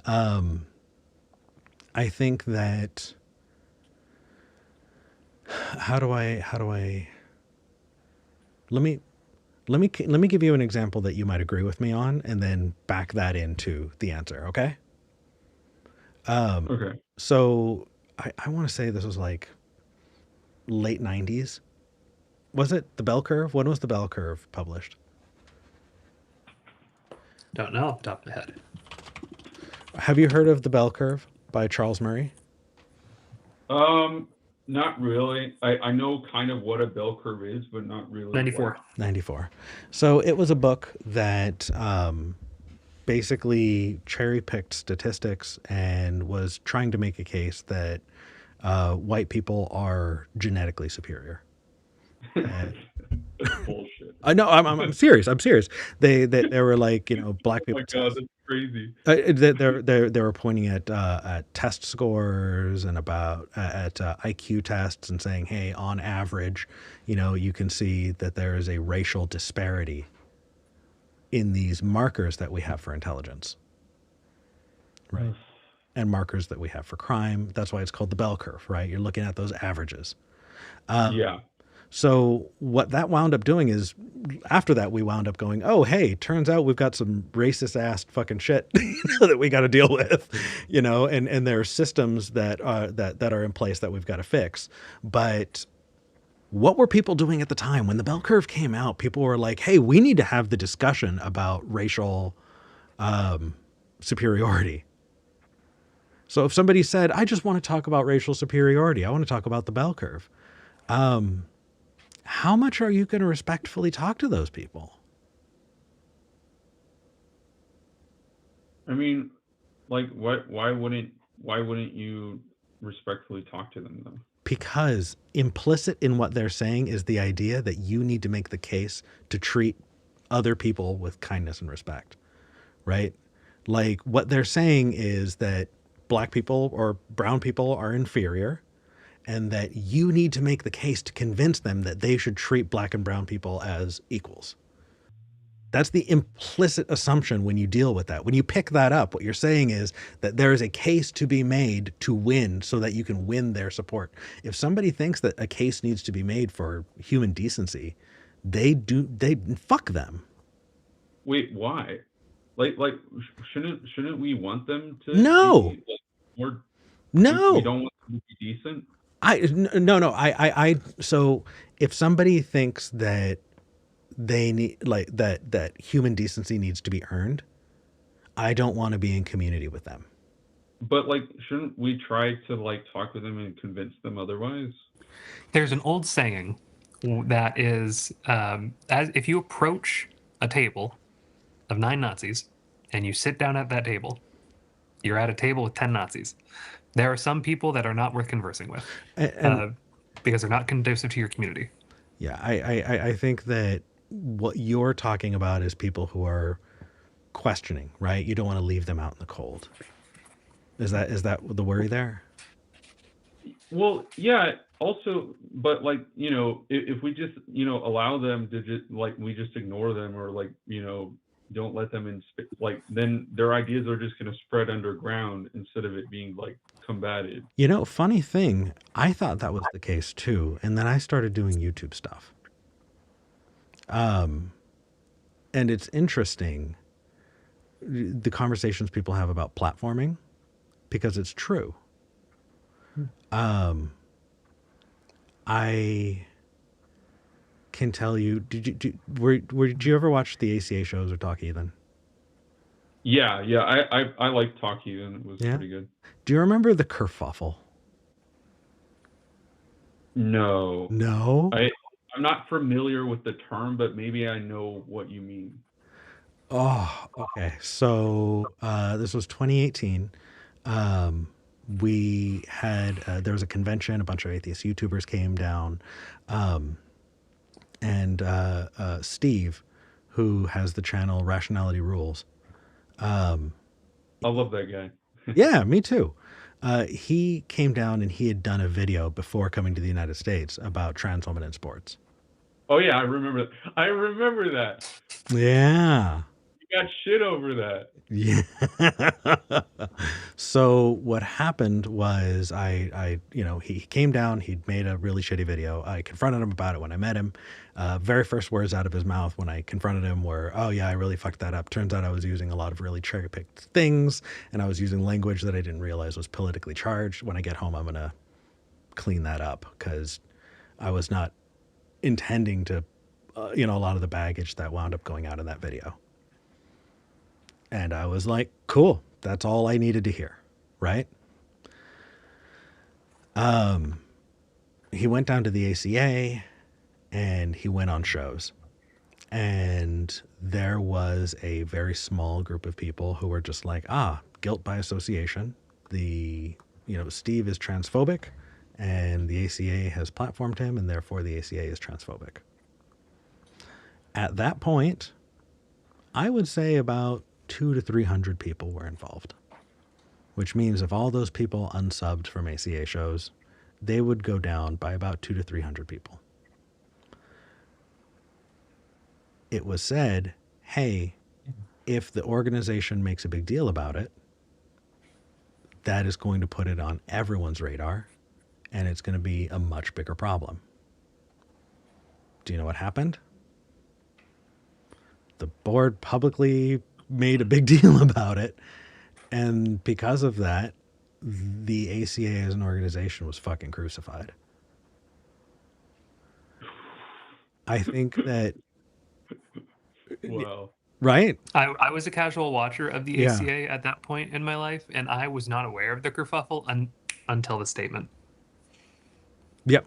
I think that let me give you an example that you might agree with me on and then back that into the answer, okay? Okay. So I want to say this was like late 90s. Was it the bell curve? When was the bell curve published? Don't know off the top of my head. Have you heard of the bell curve? by Charles Murray? Not really. I know kind of what a bell curve is, but not really like. 94. 94. So it was a book that basically cherry picked statistics and was trying to make a case that white people are genetically superior. And That's bullshit. I know, I'm serious. I'm serious. They were like, you know, black Oh my people. god, that's crazy. They were pointing at test scores and about at IQ tests and saying, hey, on average, you know, you can see that there is a racial disparity in these markers that we have for intelligence, right? And markers that we have for crime. That's why it's called the bell curve, right? You're looking at those averages. Yeah. So what that wound up doing is, after that, we wound up going, oh, hey, turns out we've got some racist ass fucking shit that we got to deal with, you know, and there are systems that are in place that we've got to fix. But what were people doing at the time when the bell curve came out? People were like, hey, we need to have the discussion about racial superiority. So if somebody said, I just want to talk about racial superiority, I want to talk about the bell curve, how much are you going to respectfully talk to those people? I mean, like, why wouldn't you respectfully talk to them though? Because implicit in what they're saying is the idea that you need to make the case to treat other people with kindness and respect, right? Like what they're saying is that black people or brown people are inferior, and that you need to make the case to convince them that they should treat black and brown people as equals. That's the implicit assumption when you deal with that. When you pick that up, what you're saying is that there is a case to be made to win so that you can win their support. If somebody thinks that a case needs to be made for human decency, they fuck them. Wait, why? Like, shouldn't we want them to No. be, like, more? No. We don't want them to be decent. So if somebody thinks that they need that human decency needs to be earned, I don't want to be in community with them. But like, shouldn't we try to like talk with them and convince them otherwise? There's an old saying that is, as if you approach a table of 9 Nazis and you sit down at that table, you're at a table with 10 Nazis. There are some people that are not worth conversing with, because they're not conducive to your community. Yeah, I think that what you're talking about is people who are questioning, right? You don't want to leave them out in the cold. Is that the worry there? Well, yeah. Also, but like, you know, if we just, you know, allow them to just like, we just ignore them, or like, you know, don't let them in, like, then their ideas are just going to spread underground instead of it being like combated. You know, funny thing, I thought that was the case too, and then I started doing YouTube stuff. And it's interesting the conversations people have about platforming, because it's true. I can tell you, did you ever watch the ACA shows or Talk Heathen? Yeah, I like Talk Heathen. It was pretty good. Do you remember the kerfuffle? No. No? I'm not familiar with the term, but maybe I know what you mean. Oh, okay. So this was 2018. We had there was a convention. A bunch of atheist YouTubers came down, and Steve, who has the channel Rationality Rules. I love that guy. Yeah, me too. He came down and he had done a video before coming to the United States about trans women in sports. Oh yeah, I remember that. Yeah. You got shit over that. Yeah. So what happened was I he came down, he'd made a really shitty video. I confronted him about it when I met him. Very first words out of his mouth when I confronted him were, oh yeah, I really fucked that up. Turns out I was using a lot of really cherry-picked things, and I was using language that I didn't realize was politically charged. When I get home, I'm going to clean that up, because I was not intending to, a lot of the baggage that wound up going out in that video. And I was like, cool, that's all I needed to hear, right? He went down to the ACA and he went on shows. And there was a very small group of people who were just like, guilt by association. Steve is transphobic and the ACA has platformed him and therefore the ACA is transphobic. At that point, I would say about 200 to 300 people were involved, which means if all those people unsubbed from ACA shows, they would go down by about 200 to 300 people. It was said, hey, if the organization makes a big deal about it, that is going to put it on everyone's radar, and it's going to be a much bigger problem. Do you know what happened? The board publicly made a big deal about it, and because of that, the ACA as an organization was fucking crucified. I think that... Wow. Right? I was a casual watcher of the Yeah. ACA at that point in my life, and I was not aware of the kerfuffle until the statement. Yep.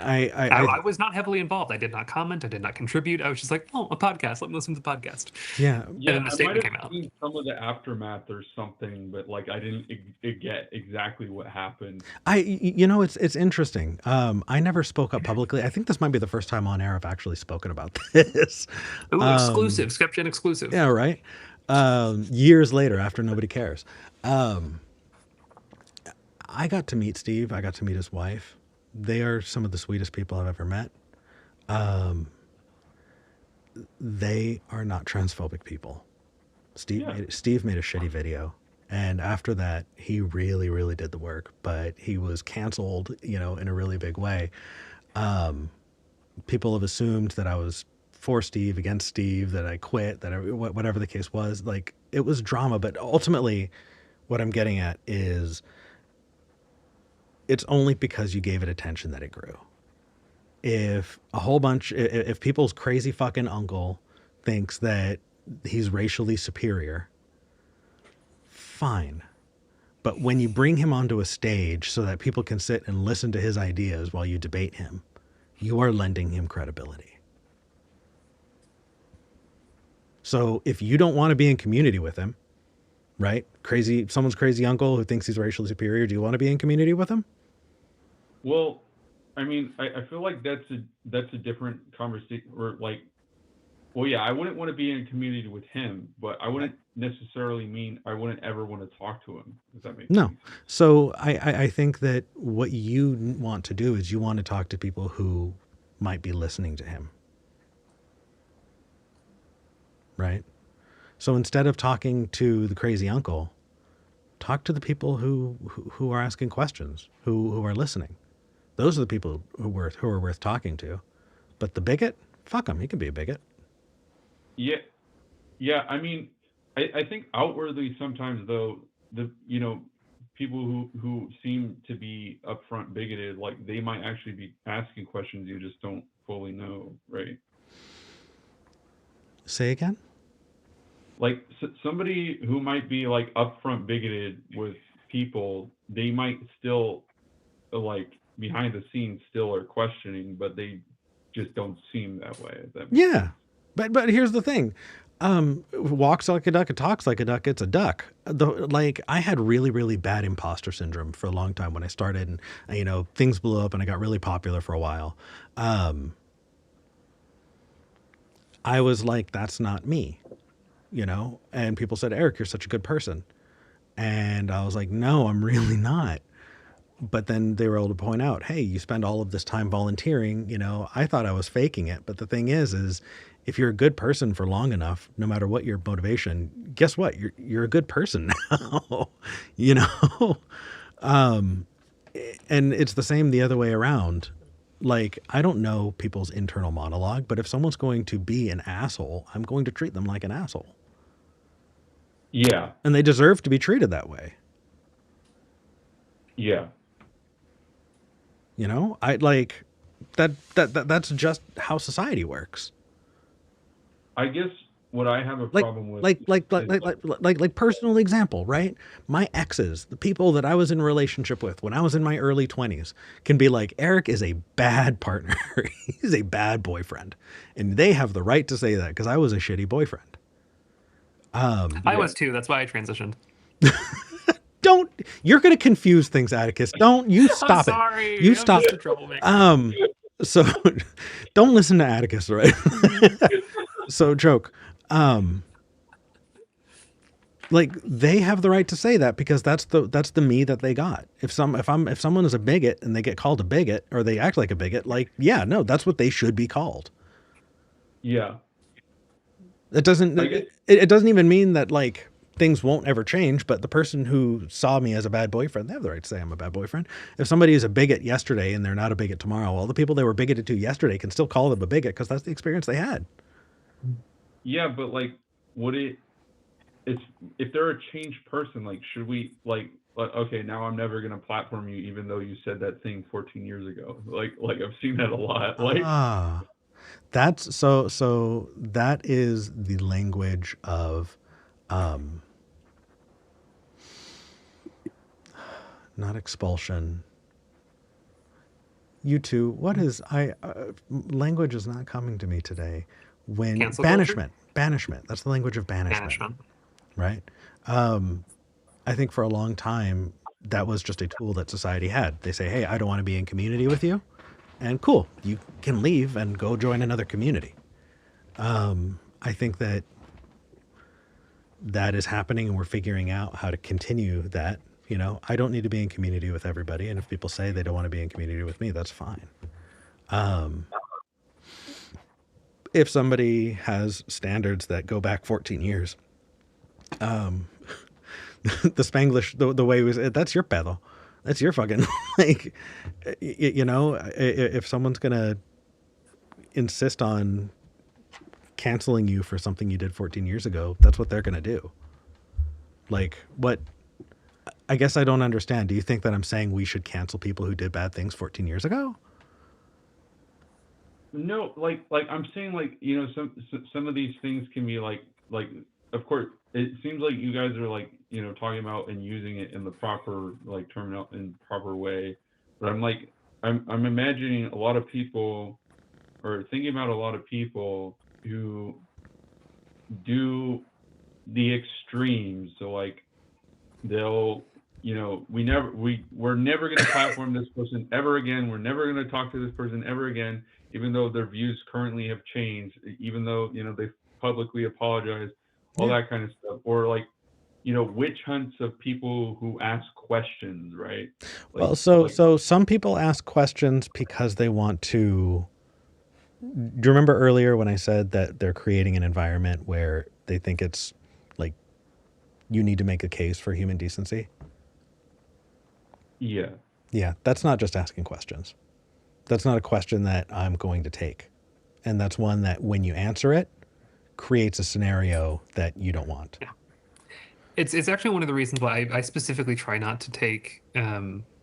I was not heavily involved. I did not comment. I did not contribute. I was just like, oh, a podcast. Let me listen to the podcast. Yeah. Yeah, then the I statement might have came out. seen some of the aftermath or something, but like I didn't get exactly what happened. It's interesting. I never spoke up publicly. I think this might be the first time on air I've actually spoken about this. Ooh, exclusive. SKEPGEN exclusive. Yeah, right. Years later, after nobody cares. I got to meet Steve. I got to meet his wife. They are some of the sweetest people I've ever met. They are not transphobic people. Steve made a shitty video. And after that, he really, really did the work. But he was canceled, in a really big way. People have assumed that I was for Steve, against Steve, that I quit, whatever the case was. Like, it was drama. But ultimately, what I'm getting at is it's only because you gave it attention that it grew. If people's crazy fucking uncle thinks that he's racially superior, fine. But when you bring him onto a stage so that people can sit and listen to his ideas while you debate him, you are lending him credibility. So if you don't want to be in community with him, right? Someone's crazy uncle who thinks he's racially superior, do you want to be in community with him? Well, I mean, I feel like that's a different conversation. Or like, well, yeah, I wouldn't want to be in community with him, but I wouldn't necessarily mean I wouldn't ever want to talk to him. Does that make sense? So I think that what you want to do is you want to talk to people who might be listening to him, right? So instead of talking to the crazy uncle, talk to the people who are asking questions, who are listening. Those are the people who are worth talking to. But the bigot, fuck him. He can be a bigot. Yeah. I mean, I think outwardly sometimes though, people who seem to be upfront bigoted, like they might actually be asking questions you just don't fully know, right? Say again? Like somebody who might be like upfront bigoted with people, they might still like behind the scenes still are questioning, but they just don't seem that way. Yeah. But here's the thing. Walks like a duck, it talks like a duck, it's a duck. I had really, really bad imposter syndrome for a long time when I started, and things blew up and I got really popular for a while. I was like, that's not me, and people said, Eric, you're such a good person. And I was like, no, I'm really not. But then they were able to point out, hey, you spend all of this time volunteering. I thought I was faking it. But the thing is if you're a good person for long enough, no matter what your motivation, guess what? You're a good person now, and it's the same the other way around. Like, I don't know people's internal monologue, but if someone's going to be an asshole, I'm going to treat them like an asshole. Yeah. And they deserve to be treated that way. Yeah. I like that's just how society works. I guess what I have a like problem with like personal example, right? My exes, the people that I was in a relationship with when I was in my early 20s, can be like, Eric is a bad partner. He's a bad boyfriend. And they have the right to say that because I was a shitty boyfriend. I was too. That's why I transitioned. Don't, you're going to confuse things, Atticus. Don't, you I'm stop it. sorry. You I'm stop just it. a troublemaker. So don't listen to Atticus, right? So joke. Like they have the right to say that because that's the me that they got. If someone is a bigot and they get called a bigot or they act like a bigot, like, yeah, no, that's what they should be called. Yeah. It doesn't I guess, it doesn't even mean that like things won't ever change, but the person who saw me as a bad boyfriend, they have the right to say I'm a bad boyfriend. If somebody is a bigot yesterday and they're not a bigot tomorrow, well, the people they were bigoted to yesterday can still call them a bigot because that's the experience they had. yeah, but like, would it's if they're a changed person, like, should we like okay, now I'm never gonna platform you, even though you said that thing 14 years ago. Like I've seen that a lot. Like, That's so that is the language of not expulsion. You two, what is language is not coming to me today. When Cancel banishment, culture? banishment. That's the language of banishment, Banishment. right? I think for a long time that was just a tool that society had. They say, "Hey, I don't want to be in community with you," and cool, you can leave and go join another community. I think that is happening, and we're figuring out how to continue that. You know, I don't need to be in community with everybody, and if people say they don't want to be in community with me, that's fine. If somebody has standards that go back 14 years, the Spanglish, the way we say, that's your pedo. That's your fucking, like, you know, if someone's going to insist on canceling you for something you did 14 years ago, that's what they're going to do. Like, what? I guess I don't understand. Do you think that I'm saying we should cancel people who did bad things 14 years ago? no, like I'm saying, like, you know, some of these things can be like of course it seems like you guys are like, you know, talking about and using it in the proper like terminal in proper way, but I'm like I'm imagining a lot of people or thinking about a lot of people who do the extremes. So like they'll, you know, we're never going to platform this person ever again. We're never going to talk to this person ever again, even though their views currently have changed, even though, you know, they've publicly apologized, all Yeah. that kind of stuff. Or like, you know, witch hunts of people who ask questions, right? Well, Like, so some people ask questions because they want to. Do you remember earlier when I said that they're creating an environment where they think it's like you need to make a case for human decency? yeah, Yeah, that's not just asking questions. That's not a question that I'm going to take. And that's one that when you answer it, creates a scenario that you don't want. It's actually one of the reasons why I specifically try not to take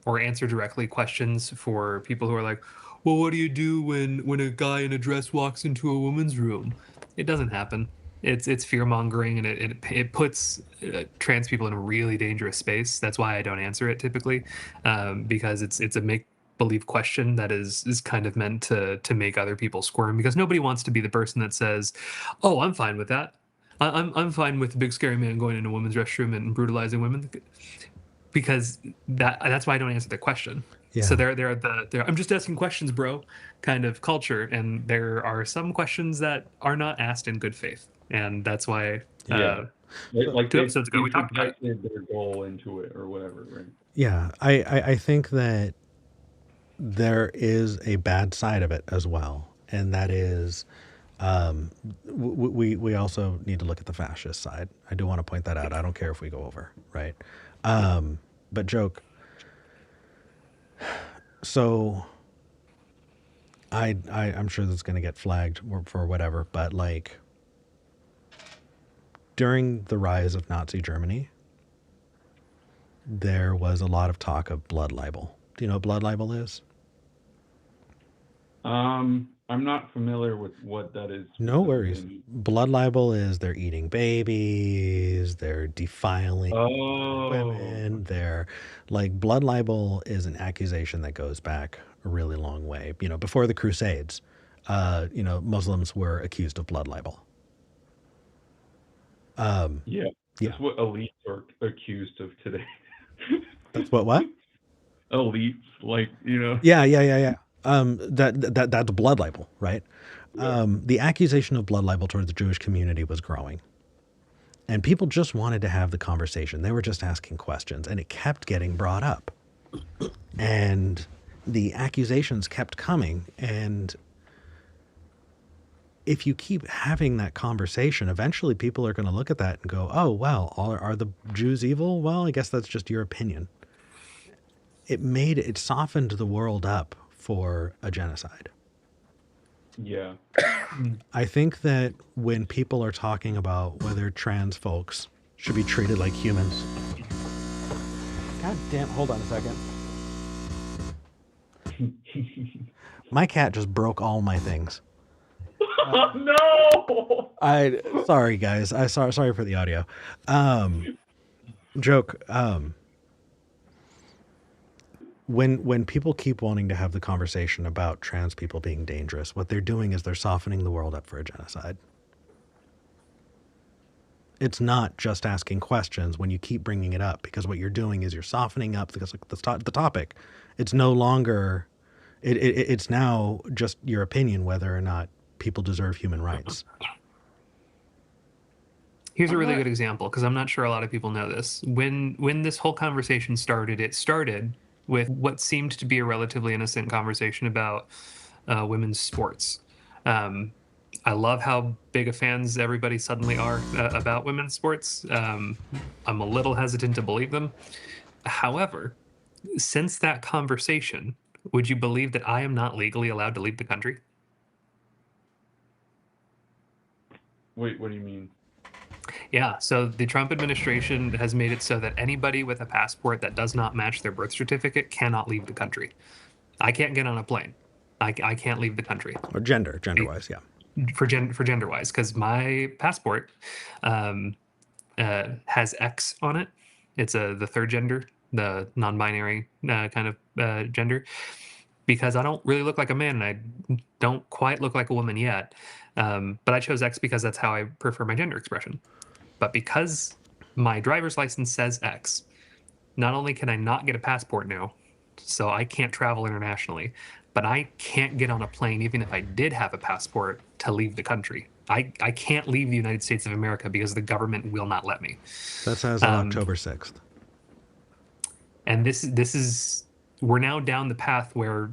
or answer directly questions for people who are like, well, what do you do when a guy in a dress walks into a woman's room? It doesn't happen. It's fear mongering, and it puts trans people in a really dangerous space. That's why I don't answer it typically, because it's a make believe question that is kind of meant to make other people squirm, because nobody wants to be the person that says, "Oh, I'm fine with that. I'm fine with the big scary man going in a women's restroom and brutalizing women," because that's why I don't answer the question. Yeah. So they're I'm just asking questions, bro, kind of culture, and there are some questions that are not asked in good faith, and that's why. yeah. Like 2 episodes ago, we talked about it. projected their goal into it or whatever, right? Yeah, I think that there is a bad side of it as well. And that is, we also need to look at the fascist side. I do want to point that out. I don't care if we go over, right? But joke. So I'm sure that's going to get flagged for whatever, but like during the rise of Nazi Germany, there was a lot of talk of blood libel. Do you know what blood libel is? I'm not familiar with what that is No worries. specifically. Blood libel is they're eating babies, they're defiling Oh, women, they're like blood libel is an accusation that goes back a really long way. You know, before the Crusades, Muslims were accused of blood libel. yeah. Yeah, That's what elites are accused of today. that's what? Elites, like, Yeah. That's blood libel, right? yeah. The accusation of blood libel toward the Jewish community was growing. And people just wanted to have the conversation. They were just asking questions, and it kept getting brought up. And the accusations kept coming. And if you keep having that conversation, eventually people are going to look at that and go, oh, well, are the Jews evil? Well, I guess that's just your opinion. It softened the world up for a genocide. Yeah. I think that when people are talking about whether trans folks should be treated like humans. God damn, hold on a second. My cat just broke all my things. No! Sorry guys. Sorry for the audio. Joke. When people keep wanting to have the conversation about trans people being dangerous, what they're doing is they're softening the world up for a genocide. It's not just asking questions when you keep bringing it up, because what you're doing is you're softening up the topic. It's no longer, it's now just your opinion whether or not people deserve human rights. Here's a I'm really not. good example, because I'm not sure a lot of people know this. When this whole conversation started, it started with what seemed to be a relatively innocent conversation about women's sports. Um, I love how big of fans everybody suddenly are about women's sports. I'm a little hesitant to believe them. However, since that conversation, would you believe that I am not legally allowed to leave the country? Wait, what do you mean? Yeah, so the Trump administration has made it so that anybody with a passport that does not match their birth certificate cannot leave the country. I can't get on a plane. I can't leave the country Or gender wise, yeah. for gender wise, because my passport um, has X on it. It's the third gender, the non-binary kind of gender, because I don't really look like a man and I don't quite look like a woman yet. But I chose X because that's how I prefer my gender expression. But because my driver's license says X, not only can I not get a passport now, so I can't travel internationally, but I can't get on a plane even if I did have a passport to leave the country. I can't leave the United States of America because the government will not let me. That's as of Um, October 6th. and this is we're now down the path where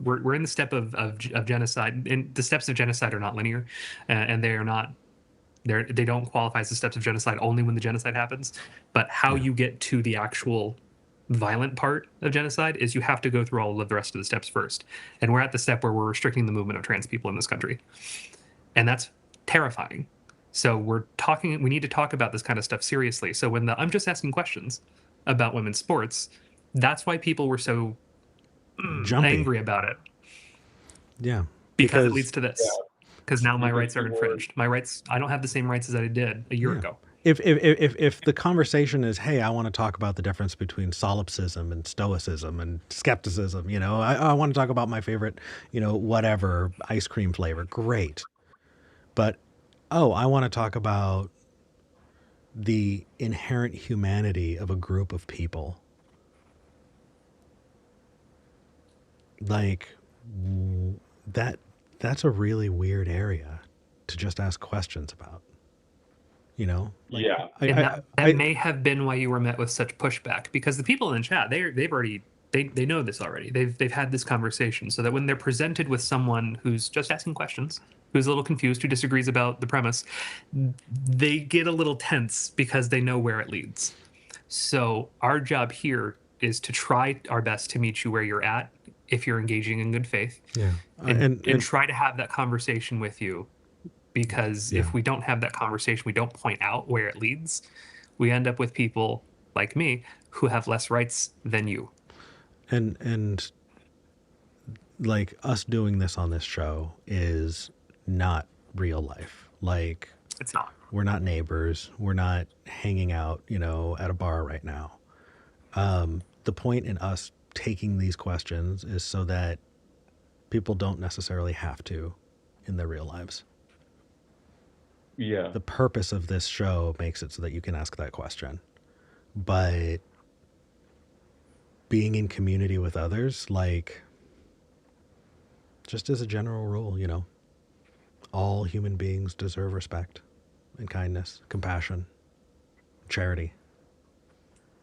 we're in the step of genocide, and the steps of genocide are not linear, and they are not they don't qualify as the steps of genocide only when the genocide happens, but how Yeah. you get to the actual violent part of genocide is you have to go through all of the rest of the steps first, and we're at the step where we're restricting the movement of trans people in this country, and that's terrifying. So we need to talk about this kind of stuff seriously. So when I'm just asking questions about women's sports, that's why people were so Jumpy. angry about it, Yeah. because it leads to this. Because now my Because rights are infringed. My rights, I don't have the same rights as I did a year ago. If the conversation is, hey, I want to talk about the difference between solipsism and stoicism and skepticism, I want to talk about my favorite, whatever ice cream flavor, great. But, oh, I want to talk about the inherent humanity of a group of people. Like that's a really weird area to just ask questions about. Like, Yeah. And that may have been why you were met with such pushback, because the people in the chat, they've already they know this already. They've had this conversation, so that when they're presented with someone who's just asking questions, who's a little confused, who disagrees about the premise, they get a little tense because they know where it leads. So our job here is to try our best to meet you where you're at, if you're engaging in good faith, yeah, and try to have that conversation with you, because Yeah. if we don't have that conversation, we don't point out where it leads, we end up with people like me who have less rights than you. and like us doing this on this show is not real life. Like, It's not. we're not neighbors. We're not hanging out, at a bar right now. The point in us taking these questions is so that people don't necessarily have to in their real lives. Yeah. The purpose of this show makes it so that you can ask that question. But being in community with others, like, just as a general rule, all human beings deserve respect and kindness, compassion, charity,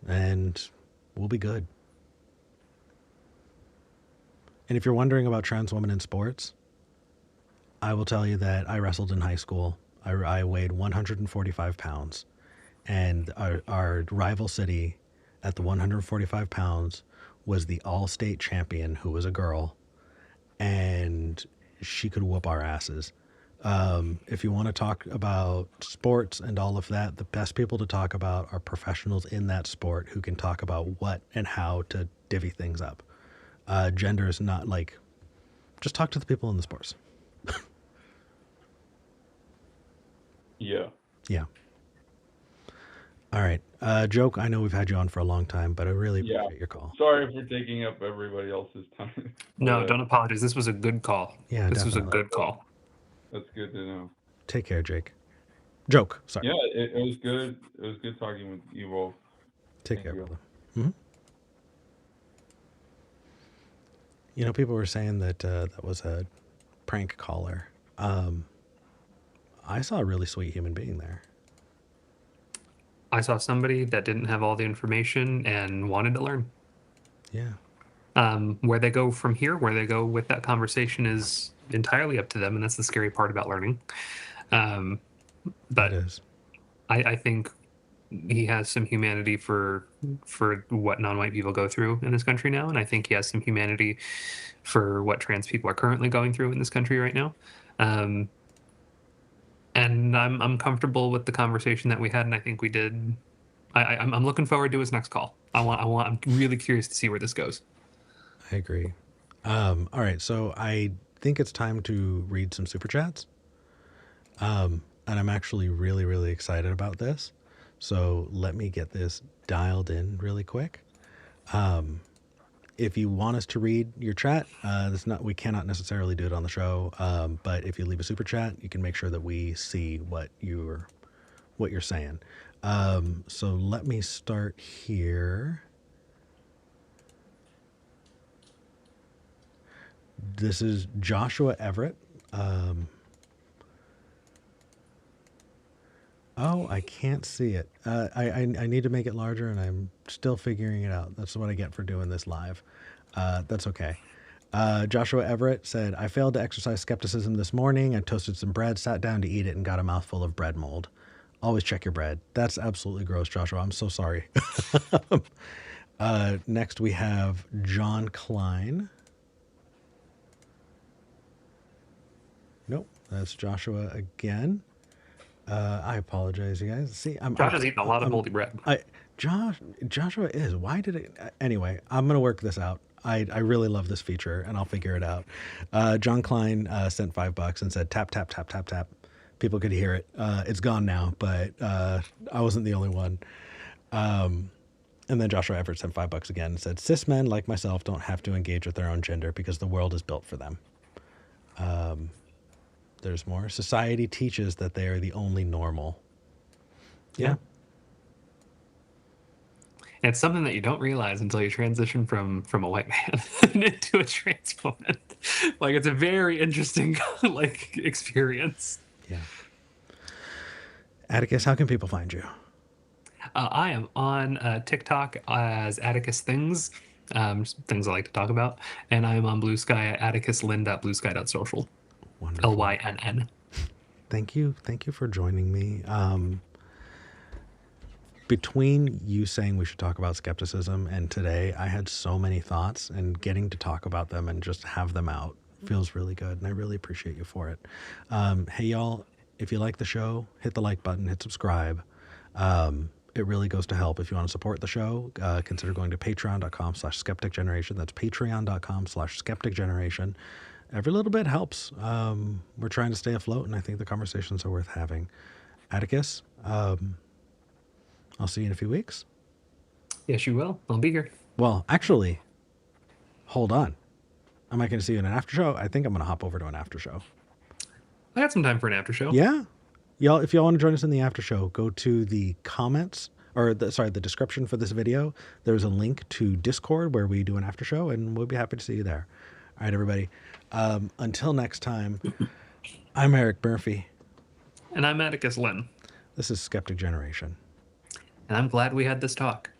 and we'll be good. And if you're wondering about trans women in sports, I will tell you that I wrestled in high school. I weighed 145 pounds, and our rival city at the 145 pounds was the all-state champion, who was a girl, and she could whoop our asses. If you want to talk about sports and all of that, the best people to talk about are professionals in that sport who can talk about what and how to divvy things up. Gender is not like, just talk to the people in the sports. Yeah. Yeah. All right. Joke, I know we've had you on for a long time, but I really appreciate your call. Sorry for taking up everybody else's time. No, don't apologize. This was a good call. Yeah, this was a definitely. good call. That's good to know. Take care, Jake. Joke, sorry. Yeah, it was good. It was good talking with you both. Take care, brother. People were saying that that was a prank caller. I saw a really sweet human being there. I saw somebody that didn't have all the information and wanted to learn. Yeah. Where they go from here, where they go with that conversation is entirely up to them, and that's the scary part about learning. But It is. I think he has some humanity for what non-white people go through in this country now, and I think he has some humanity for what trans people are currently going through in this country right now. And I'm comfortable with the conversation that we had, and I think we did. I'm looking forward to his next call. I'm really curious to see where this goes. I agree. All right, so I think it's time to read some super chats. And I'm actually really, really excited about this. So let me get this dialed in really quick. If you want us to read your chat, we cannot necessarily do it on the show. But if you leave a super chat, you can make sure that we see what you're saying. So let me start here. This is Joshua Everett. Oh, I can't see it. I need to make it larger, and I'm still figuring it out. That's what I get for doing this live. That's okay. Joshua Everett said, I failed to exercise skepticism this morning. I toasted some bread, sat down to eat it, and got a mouthful of bread mold. Always check your bread. That's absolutely gross, Joshua. I'm so sorry. Next, we have John Klein. Nope, that's Joshua again. I apologize, you guys. See, Josh has eaten a lot of moldy bread. Joshua is. Why did it? Anyway, I'm gonna work this out. I really love this feature, and I'll figure it out. John Klein sent $5 and said, "Tap tap tap tap tap." People could hear it. It's gone now, but I wasn't the only one. And then Joshua Everett sent $5 again and said, "Cis men like myself don't have to engage with their own gender because the world is built for them." There's more. Society teaches that they are the only normal. Yeah. And it's something that you don't realize until you transition from a white man into a trans woman. Like, it's a very interesting experience. Yeah. Atticus, how can people find you? I am on TikTok as Atticus Things, things I like to talk about, and I'm on Blue Sky at atticuslynn.bluesky.social. Wonderful. LYNN. Thank you for joining me. Between you saying we should talk about skepticism and today, I had so many thoughts, and getting to talk about them and just have them out feels really good, and I really appreciate you for it. Hey, y'all, if you like the show, hit the like button, hit subscribe. It really goes to help. If you want to support the show, consider going to patreon.com/skepticgeneration. That's patreon.com/skepticgeneration. Every little bit helps. We're trying to stay afloat, and I think the conversations are worth having. Atticus, I'll see you in a few weeks. Yes, you will. I'll be here. Well, actually, hold on. Am I going to see you in an after show? I think I'm going to hop over to an after show. I got some time for an after show. Yeah. Y'all, if y'all want to join us in the after show, go to the comments or the description for this video. There's a link to Discord where we do an after show, and we'll be happy to see you there. All right, everybody. Until next time, I'm Eric Murphy. And I'm Atticus Lynn. This is Skeptic Generation. And I'm glad we had this talk.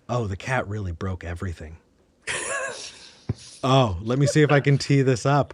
Oh, the cat really broke everything. Oh, let me see if I can tee this up.